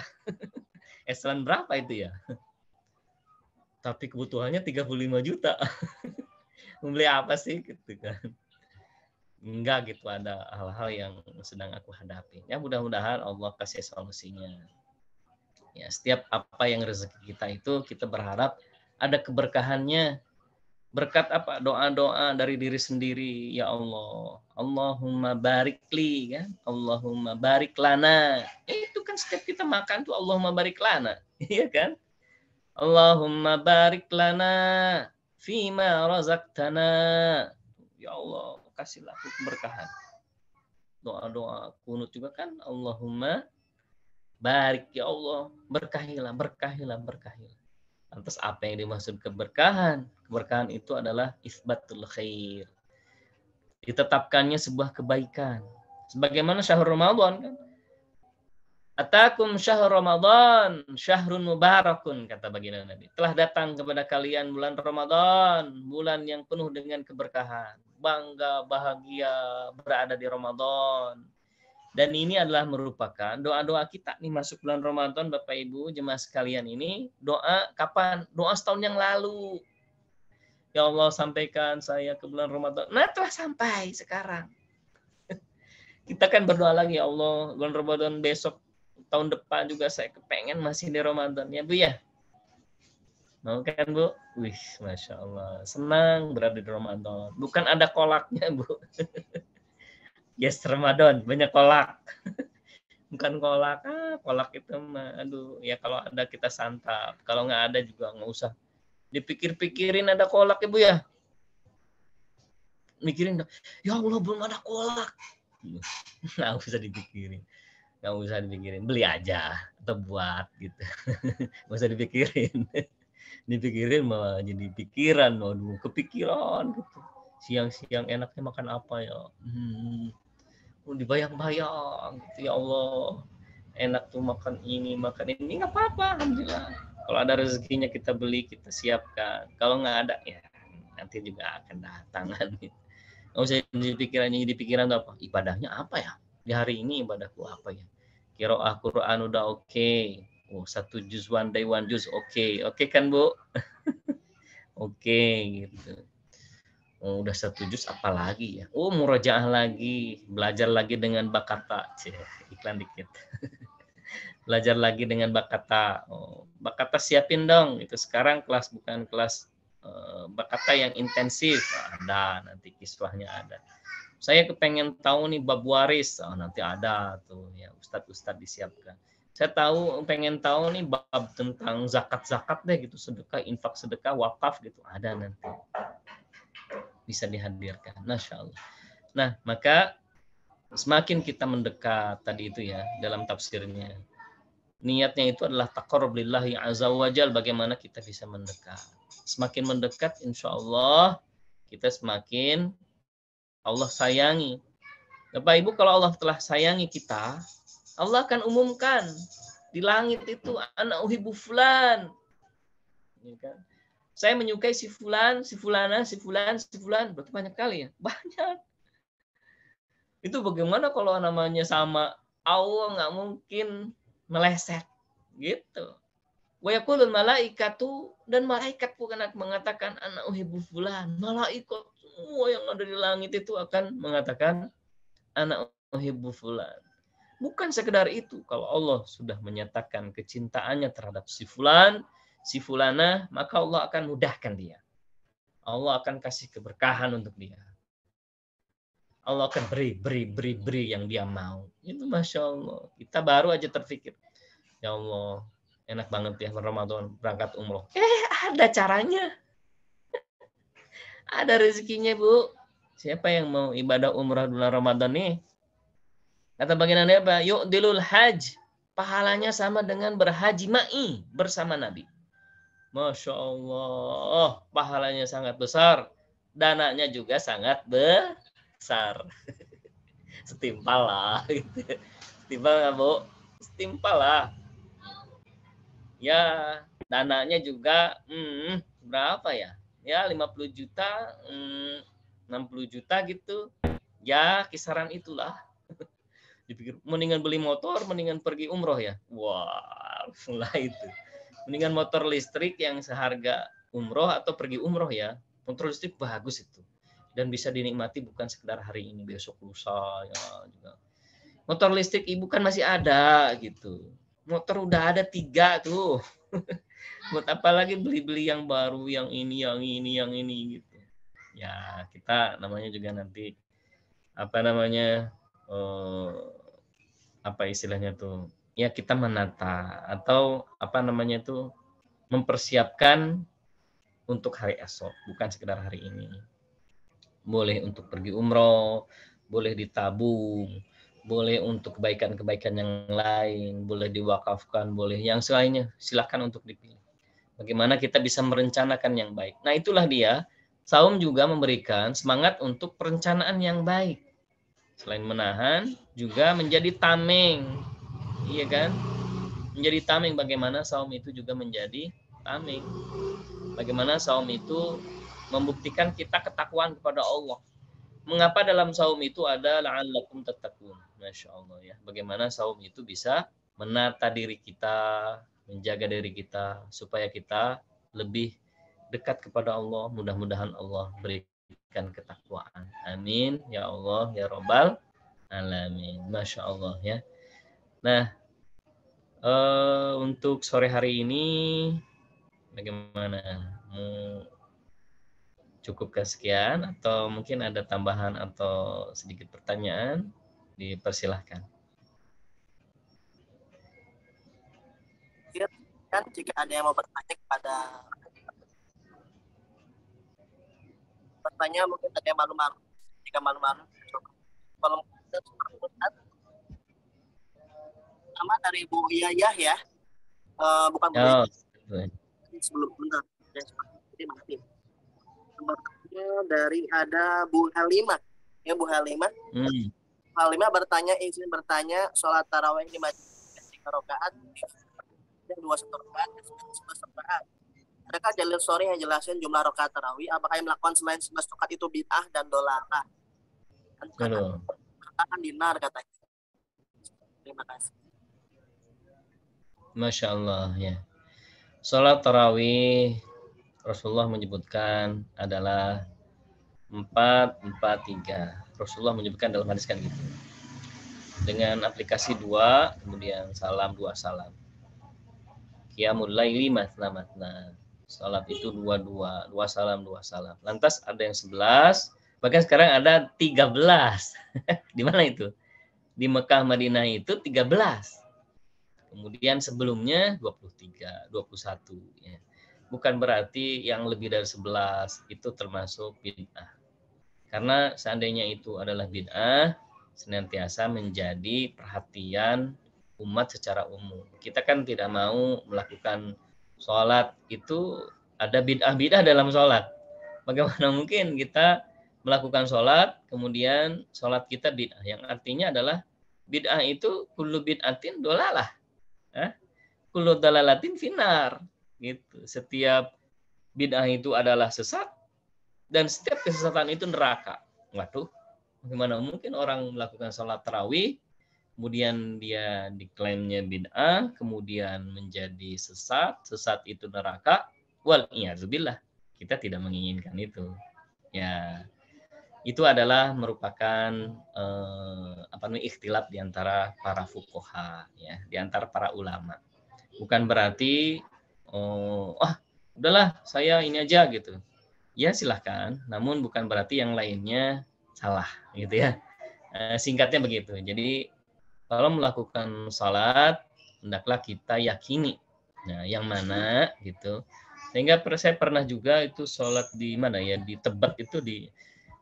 Eselon berapa itu ya? Tapi kebutuhannya 35 juta. Membeli apa sih? Gitu kan. Enggak gitu, ada hal-hal yang sedang aku hadapi. Ya mudah-mudahan Allah kasih solusinya. Ya, setiap apa yang rezeki kita itu kita berharap ada keberkahannya. Berkat apa? Doa-doa dari diri sendiri. Ya Allah, Allahumma barikli kan? Allahumma barik lana. Itu kan setiap kita makan tuh Allahumma barik lana. Iya kan? Allahumma barik lana fima razaqtana. Ya Allah, kasihlah keberkahan. Doa-doa kunut juga kan, Allahumma barik ya Allah, berkahilah, berkahilah, berkahilah. Lantas apa yang dimaksud keberkahan? Keberkahan itu adalah isbatul khair. Ditetapkannya sebuah kebaikan. Sebagaimana syahrul Ramadan kan. Atakum syahrul Ramadan, syahrun mubarakun, kata baginda Nabi. Telah datang kepada kalian bulan Ramadan, bulan yang penuh dengan keberkahan. Bangga, bahagia berada di Ramadan. Dan ini adalah merupakan doa-doa kita nih masuk bulan Ramadan, Bapak Ibu jemaah sekalian ini. Doa kapan? Doa setahun yang lalu. Ya Allah, sampaikan saya ke bulan Ramadan. Nah, telah sampai sekarang. Kita kan berdoa lagi, ya Allah, bulan Ramadan besok, tahun depan juga saya kepengen masih di Ramadan. Ya Bu ya? Mau kan Bu? Wih, Masya Allah. Senang berada di Ramadan. Bukan ada kolaknya Bu. Yes, Ramadan, banyak kolak. Bukan kolak, kolak itu mah, aduh, ya kalau ada kita santap. Kalau nggak ada juga nggak usah dipikir-pikirin ada kolak Ibu ya. Mikirin, ya Allah belum ada kolak. Nggak usah dipikirin. Nggak usah dipikirin, beli aja atau buat gitu. Nggak usah dipikirin. Dipikirin malah jadi pikiran, waduh, kepikiran gitu. Siang-siang enaknya makan apa ya? Dibayang-bayang gitu, ya Allah enak tuh makan ini nggak apa-apa, alhamdulillah. Kalau ada rezekinya kita beli, kita siapkan. Kalau nggak ada ya nanti juga akan datang nanti. Nggak usah jadi pikiran apa ibadahnya apa ya di hari ini, ibadahku apa ya, qiraah Quran udah oke. Oh, 1 juz one day 1 juz oke kan Bu? Oke gitu. Oh, udah 1 juz apa lagi ya? Oh, murojaah lagi, belajar lagi dengan Bakata. Iklan dikit. Belajar lagi dengan Bakata. Oh, Bakata siapin dong. Itu sekarang kelas bukan kelas Bakata yang intensif. Ada nanti kiswahnya ada. Saya kepengen tahu nih bab waris. Nanti ada tuh ya, ustadz disiapkan. Saya pengen tahu nih bab tentang zakat deh gitu, sedekah, infak sedekah, wakaf gitu. Ada nanti. Bisa dihadirkan. Masya Allah. Nah, maka semakin kita mendekat tadi itu ya dalam tafsirnya. Niatnya itu adalah taqarrub lillahi azza wajal, bagaimana kita bisa mendekat. Semakin mendekat insya Allah kita semakin Allah sayangi. Bapak Ibu, kalau Allah telah sayangi kita, Allah akan umumkan di langit itu, ana uhibbu fulan. Ya kan? Saya menyukai si fulan, si fulana, si fulan, si fulan. Berarti banyak kali ya? Banyak. Itu bagaimana kalau namanya sama? Allah nggak mungkin meleset. Gitu. Wa yaqulul malaikatu, dan malaikat bukan mengatakan ana uhibbu fulan. Malaikat semua yang ada di langit itu akan mengatakan ana uhibbu fulan. Bukan sekedar itu. Kalau Allah sudah menyatakan kecintaannya terhadap si fulan, si fulana, maka Allah akan mudahkan dia. Allah akan kasih keberkahan untuk dia. Allah akan beri yang dia mau. Itu Masya Allah. Kita baru aja terpikir, ya Allah, enak banget ya Ramadan berangkat umroh. Ada caranya. Ada rezekinya, Bu. Siapa yang mau ibadah umrah bulan Ramadan nih? Kata baginda apa? Yuk dilul haj. Pahalanya sama dengan berhaji ma'i bersama Nabi. Masya Allah. Pahalanya sangat besar. Dananya juga sangat besar. Setimpal lah. Setimpal nggak, Bu? Setimpal lah. Ya, dananya juga berapa ya? Ya 50 juta, 60 juta gitu. Ya, kisaran itulah. Dipikir mendingan beli motor, mendingan pergi umroh ya. Wah, lah itu. Mendingan motor listrik yang seharga umroh atau pergi umroh ya. Motor listrik bagus itu. Dan bisa dinikmati bukan sekedar hari ini, besok lusa ya juga. Motor listrik Ibu kan masih ada gitu. Motor udah ada 3 tuh. Buat apa lagi beli-beli yang baru, yang ini gitu. Ya, kita namanya juga nanti apa namanya? Apa istilahnya tuh, ya kita menata atau apa namanya tuh mempersiapkan untuk hari esok, bukan sekedar hari ini. Boleh untuk pergi umroh, boleh ditabung, boleh untuk kebaikan-kebaikan yang lain, boleh diwakafkan, boleh yang selainnya, silakan untuk dipilih. Bagaimana kita bisa merencanakan yang baik. Nah itulah dia, saum juga memberikan semangat untuk perencanaan yang baik. Selain menahan, juga menjadi tameng. Iya kan? Menjadi tameng, bagaimana saum itu juga menjadi tameng. Bagaimana saum itu membuktikan kita ketakwaan kepada Allah. Mengapa dalam saum itu ada la'allakum tattaqun? Masya Allah ya. Bagaimana saum itu bisa menata diri kita, menjaga diri kita, supaya kita lebih dekat kepada Allah. Mudah-mudahan Allah berikan ketakwaan. Amin. Ya Allah, ya Rabbal alamin. Masya Allah ya. Nah, untuk sore hari ini bagaimana? Cukup sekian atau mungkin ada tambahan atau sedikit pertanyaan? Dipersilahkan. Kan jika ada yang mau bertanya mungkin ada yang malu-malu. Jika malu-malu, kalau sama dari Bu Yayah ya, bukan Bu Yayah. Sebelum bentar, jadi mati. Dari ada Bu Halimah, ya Bu Halimah. Halimah izin bertanya, sholat tarawih di masjid 3 rakaat, 2 rakaat, 11 rakaat. Adakah dalil sore yang jelasin jumlah rakaat tarawih? Apakah yang melakukan selain 11 rakaat itu bid'ah dan dolarah? Katakan dinar katanya. Terima kasih. Masya Allah ya. Sholat tarawih Rasulullah menyebutkan adalah 4-4-3. Rasulullah menyebutkan dalam hadis kan gitu. Dengan aplikasi 2, kemudian salam 2 salam. Qiyamul laili matna. Salat itu 2-2, 2 salam 2 salam. Lantas ada yang 11, bahkan sekarang ada 13. Di mana itu? Di Mekah Madinah itu 13. Kemudian sebelumnya 23, 21 ya. Bukan berarti yang lebih dari 11 itu termasuk bid'ah. Karena seandainya itu adalah bid'ah, senantiasa menjadi perhatian umat secara umum. Kita kan tidak mau melakukan sholat itu ada bid'ah-bid'ah dalam sholat. Bagaimana mungkin kita melakukan sholat, kemudian sholat kita bid'ah. Yang artinya adalah bid'ah itu kullu bid'atin dolalah. Kullu dalalatin finar. Gitu. Setiap bid'ah itu adalah sesat dan setiap kesesatan itu neraka. Waduh, bagaimana mungkin orang melakukan sholat tarawih, kemudian dia diklaimnya bid'ah, kemudian menjadi sesat, sesat itu neraka. Wal iyadzubillah, kita tidak menginginkan itu. Ya, itu adalah merupakan ikhtilaf di antara para fuqaha, ya, di antara para ulama. Bukan berarti udahlah saya ini aja gitu. Ya silahkan, namun bukan berarti yang lainnya salah gitu ya. Singkatnya begitu. Jadi kalau melakukan salat, hendaklah kita yakini. Nah, yang mana gitu. Sehingga saya pernah juga itu salat di mana ya, di Tebet itu di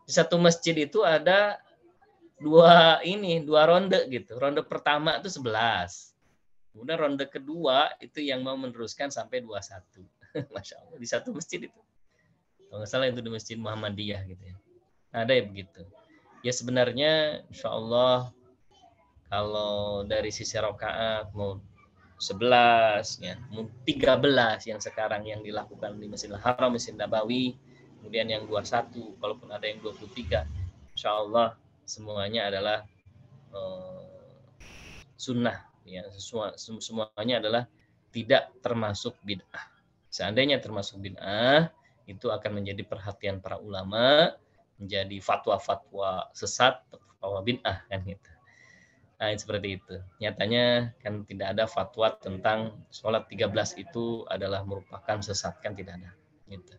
satu masjid itu ada dua ronde gitu. Ronde pertama itu 11. Kemudian ronde kedua itu yang mau meneruskan sampai 21. Masya Allah, di satu masjid itu. Kalau nggak salah itu di Masjid Muhammadiyah gitu ya. Ada ya begitu. Ya sebenarnya insya Allah kalau dari sisi rakaat mau 11, ya, mau 13 yang sekarang yang dilakukan di Masjidil Haram, Masjid Nabawi, kemudian yang 21, kalaupun ada yang 23, insya Allah semuanya adalah sunnah. Ya, semuanya adalah tidak termasuk bid'ah. Seandainya termasuk bid'ah, itu akan menjadi perhatian para ulama, menjadi fatwa-fatwa sesat, fatwa bid'ah kan gitu. Nah, seperti itu. Nyatanya kan tidak ada fatwa tentang sholat 13 itu adalah merupakan sesat, kan tidak ada. Gitu.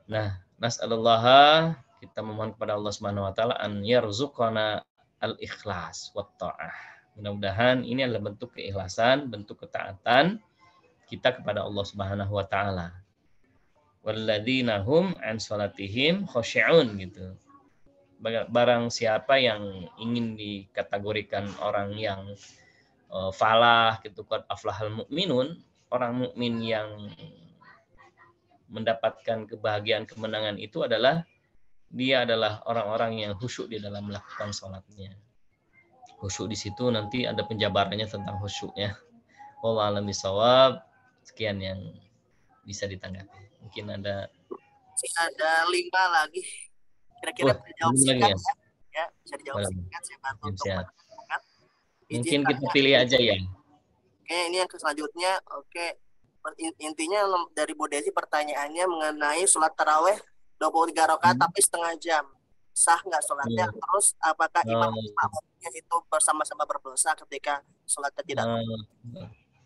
Nah, nas'alullah, kita memohon kepada Allah Subhanahu wa taala an yarzuqana al-ikhlas wa ta'ah. Mudah-mudahan ini adalah bentuk keikhlasan, bentuk ketaatan kita kepada Allah Subhanahu wa taala. Walladzina hum an salatihim khashi'un gitu. Barang siapa yang ingin dikategorikan orang yang falah gitu, qad aflahal mu'minun, orang mukmin yang mendapatkan kebahagiaan kemenangan itu adalah dia adalah orang-orang yang khusyuk di dalam melakukan sholatnya. Khusyuk di situ nanti ada penjabarannya tentang khusyuknya. Wallahu a'lam bishawab. Sekian yang bisa ditanggapi. Mungkin ada 5 lagi. Kira-kira bisa dijawab singkat ya. Bisa dijawab singkat, saya bantu untuk menentukan. Mungkin kita pilih aja ya. Oke, ini yang selanjutnya. Oke. Intinya dari Bu Desi pertanyaannya mengenai sholat taraweh 23 rakaat tapi setengah jam. Sah nggak sholatnya? Terus apakah imam makmumnya itu bersama-sama berdosa ketika sholatnya tidak?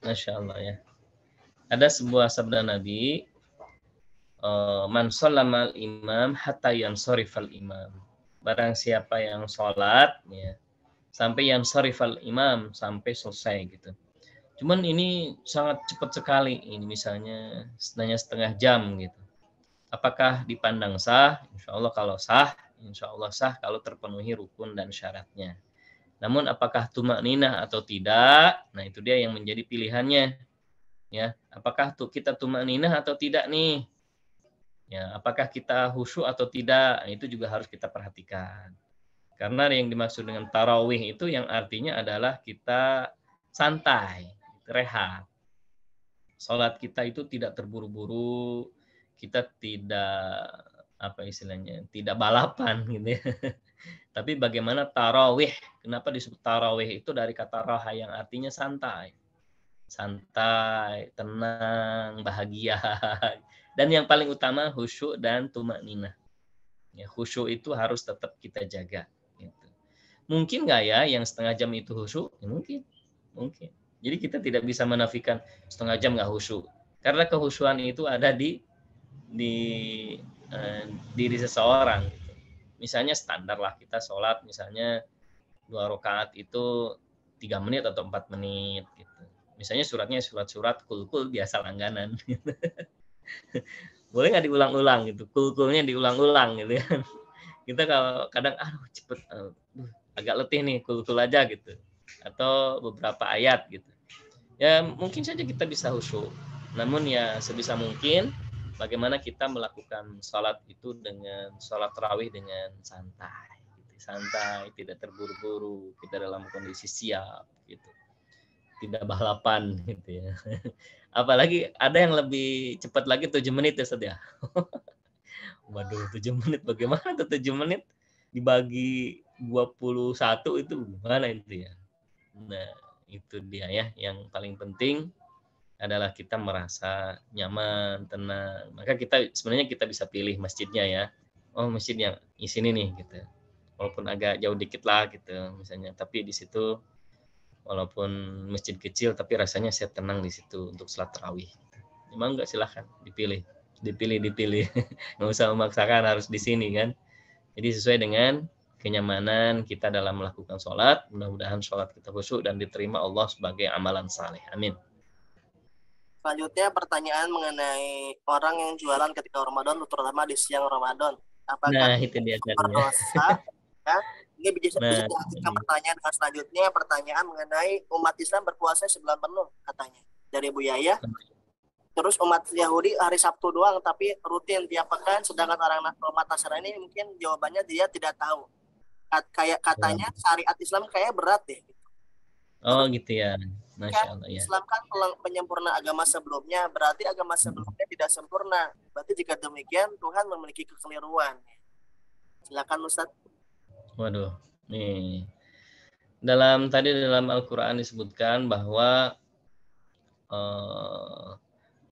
Masya Allah ya. Ada sebuah sabda Nabi, man shallamal imam hatta yansharifal imam. Barang siapa yang sholat ya, sampai yansharifal imam, sampai selesai gitu. Cuman ini sangat cepat sekali. Ini misalnya setengah jam gitu. Apakah dipandang sah? Insya Allah kalau sah, insya Allah sah kalau terpenuhi rukun dan syaratnya. Namun apakah tumakninah atau tidak? Nah itu dia yang menjadi pilihannya. Ya, apakah kita tumakninah atau tidak nih? Ya, apakah kita khusyuk atau tidak? Nah, itu juga harus kita perhatikan. Karena yang dimaksud dengan tarawih itu yang artinya adalah kita santai, rehat. Salat kita itu tidak terburu-buru, kita tidak tidak balapan gitu ya. Tapi bagaimana tarawih? Kenapa disebut tarawih? Itu dari kata raha yang artinya santai. Santai, tenang, bahagia. Dan yang paling utama khusyuk dan tumakninah. Ya, khusyuk itu harus tetap kita jaga. Gitu. Mungkin nggak ya yang setengah jam itu khusyuk? Ya, mungkin. Jadi kita tidak bisa menafikan setengah jam nggak khusyuk. Karena kehusyuan itu ada di diri seseorang. Gitu. Misalnya standar lah kita sholat misalnya 2 rakaat itu 3 menit atau 4 menit. Gitu. Misalnya suratnya surat kul-kul biasa langganan. Gitu. Boleh nggak diulang-ulang gitu? Kul-kulnya diulang-ulang gitu kan. Kita kalau kadang cepet, agak letih nih, kul-kul aja gitu. Atau beberapa ayat gitu. Ya mungkin saja kita bisa khusyuk. Namun ya sebisa mungkin bagaimana kita melakukan sholat itu dengan sholat tarawih dengan santai, gitu. Santai, tidak terburu-buru, kita dalam kondisi siap, gitu. Tidak balapan, gitu ya. Apalagi ada yang lebih cepat lagi 7 menit ya, Ustaz ya. Waduh, 7 menit bagaimana tuh 7 menit dibagi 21 itu gimana itu ya. Nah, itu dia ya yang paling penting adalah kita merasa nyaman, tenang. Maka sebenarnya kita bisa pilih masjidnya ya. Oh, masjid yang di sini nih gitu. Walaupun agak jauh dikit lah gitu misalnya, tapi di situ walaupun masjid kecil tapi rasanya saya tenang di situ untuk salat tarawih. Emang enggak, silahkan dipilih. Nggak usah memaksakan harus di sini kan. Jadi sesuai dengan kenyamanan kita dalam melakukan sholat. Mudah-mudahan sholat kita khusyuk dan diterima Allah sebagai amalan saleh. Amin. Selanjutnya pertanyaan mengenai orang yang jualan ketika Ramadan, terutama di siang Ramadan. Apakah Nah, itu dia tadinya. berdosa? Ya, ini bisa Nah, dilanjutkan pertanyaan dengan selanjutnya, pertanyaan mengenai umat Islam berpuasa sebulan penuh katanya dari Bu Yaya. Terus umat Yahudi hari Sabtu doang, tapi rutin tiap pekan. Sedangkan umat Nasrani ini mungkin jawabannya dia tidak tahu. Kayak katanya syariat Islam kayak berat deh. oh gitu ya. Masya Allah ya. Islam kan penyempurna agama sebelumnya, berarti agama sebelumnya tidak sempurna. Berarti jika demikian Tuhan memiliki kekeliruan. Silakan Ustaz. Waduh, nih. Dalam Al-Qur'an disebutkan bahwa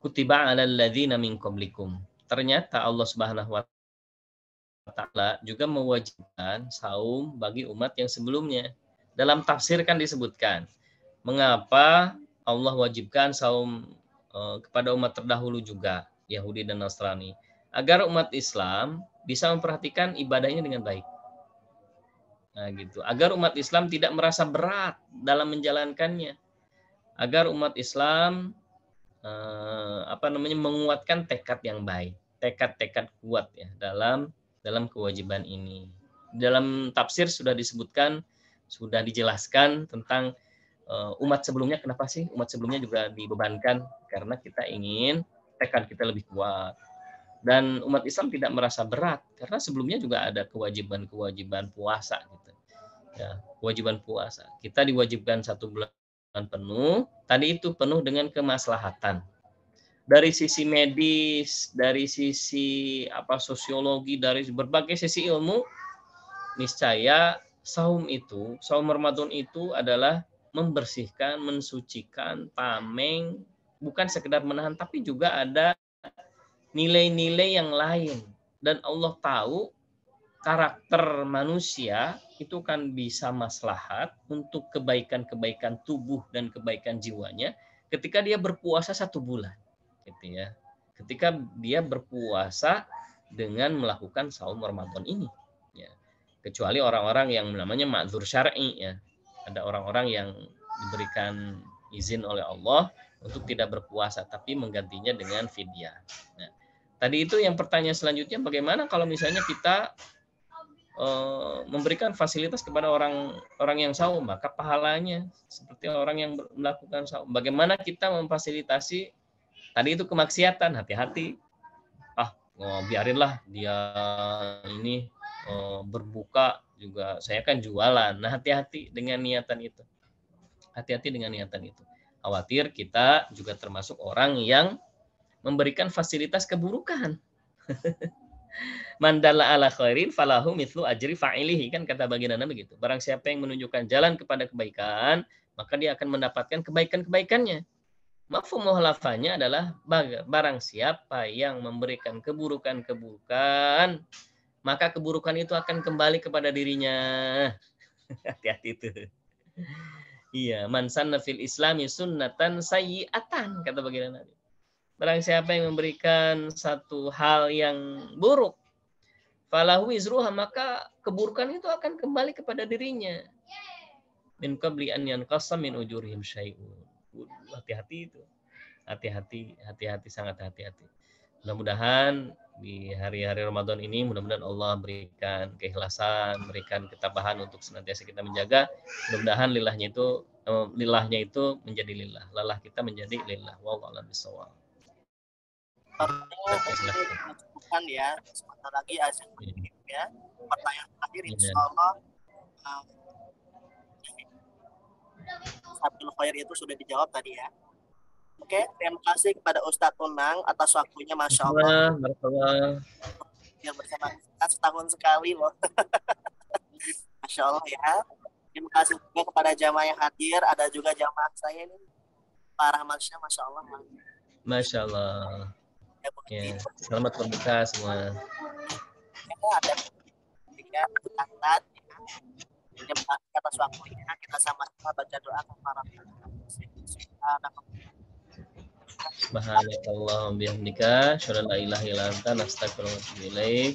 kutiba 'alal ladzina min qablikum. Ternyata Allah Subhanahu wa taala juga mewajibkan saum bagi umat yang sebelumnya. Dalam tafsir kan disebutkan mengapa Allah wajibkan saum kepada umat terdahulu juga, Yahudi dan Nasrani, agar umat Islam bisa memperhatikan ibadahnya dengan baik. Nah, gitu. Agar umat Islam tidak merasa berat dalam menjalankannya. Agar umat Islam menguatkan tekad yang baik, tekad-tekad kuat ya dalam kewajiban ini. Dalam tafsir sudah disebutkan, sudah dijelaskan tentang umat sebelumnya. Kenapa sih umat sebelumnya juga dibebankan? Karena kita ingin tekad kita lebih kuat. Dan umat Islam tidak merasa berat karena sebelumnya juga ada kewajiban puasa gitu. Ya, kewajiban puasa. Kita diwajibkan 1 bulan penuh. Tadi itu penuh dengan kemaslahatan. Dari sisi medis, dari sisi sosiologi, dari berbagai sisi ilmu, niscaya saum Ramadan itu adalah membersihkan, mensucikan, tameng, bukan sekedar menahan, tapi juga ada nilai-nilai yang lain. Dan Allah tahu karakter manusia itu kan bisa maslahat untuk kebaikan-kebaikan tubuh dan kebaikan jiwanya ketika dia berpuasa 1 bulan. Gitu ya. Ketika dia berpuasa dengan melakukan saum Ramadan ini. Ya. Kecuali orang-orang yang namanya ma'dzur syar'i ya. Ada orang-orang yang diberikan izin oleh Allah untuk tidak berpuasa tapi menggantinya dengan fidyah. Nah, tadi itu yang pertanyaan selanjutnya, bagaimana kalau misalnya kita memberikan fasilitas kepada orang yang saum, maka pahalanya seperti orang yang melakukan saum. Bagaimana kita memfasilitasi tadi itu kemaksiatan? Hati-hati. Biarinlah dia ini berbuka juga, saya kan jualan. Nah, hati-hati dengan niatan itu. Hati-hati dengan niatan itu. Khawatir kita juga termasuk orang yang memberikan fasilitas keburukan. Mandalla ala khairin falahu mithlu ajri fa'ilihi, kan kata baginda Nabi begitu. Barang siapa yang menunjukkan jalan kepada kebaikan, maka dia akan mendapatkan kebaikan-kebaikannya. Mafhum muhalafahnya adalah barang siapa yang memberikan keburukan-keburukan, maka keburukan itu akan kembali kepada dirinya. Hati-hati itu. Iya, man sanna fil islami sunnatan sayyi'atan, kata baginda Nabi. Barang siapa yang memberikan satu hal yang buruk, falahu izruha, maka keburukan itu akan kembali kepada dirinya. Min qabli an yanqassa min ujurihim syai'un. Hati-hati itu. Hati-hati, sangat hati-hati. Mudah-mudahan di hari-hari Ramadan ini, mudah-mudahan Allah berikan keikhlasan, berikan ketabahan untuk senantiasa kita menjaga. Mudah-mudahan lillahnya itu menjadi lillah. Lelah kita menjadi lillah. Wallahu a'lam bishawab. Bukan ya, sebentar lagi azan maghrib ya. Pertanyaan terakhir insya Allah Sabtul Khair itu sudah dijawab tadi ya. Oke, terima kasih kepada Ustadz Unang atas waktunya, Masya Allah. Yang bersama kita setahun sekali loh. Masya Allah ya. Terima kasih juga kepada jamaah yang hadir. Ada juga jamaah saya ini, Pak Rahmat Syah, Masya Allah. Masya Allah. Ya, selamat berbuka semua. Ada tiga Ustadz. Terima kasih atas waktunya. Kita sama-sama baca doa kepada Subhanallah bihamdika, asyhadu an la ilaha illa anta, astaghfiruka wa atubu ilaik.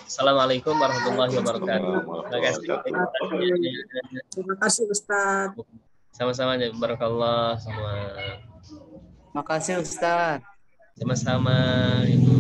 Assalamualaikum warahmatullahi wabarakatuh. Terima kasih Ustaz. Sama-sama, barakallah semua. Makasih Ustaz. Sama-sama Ibu.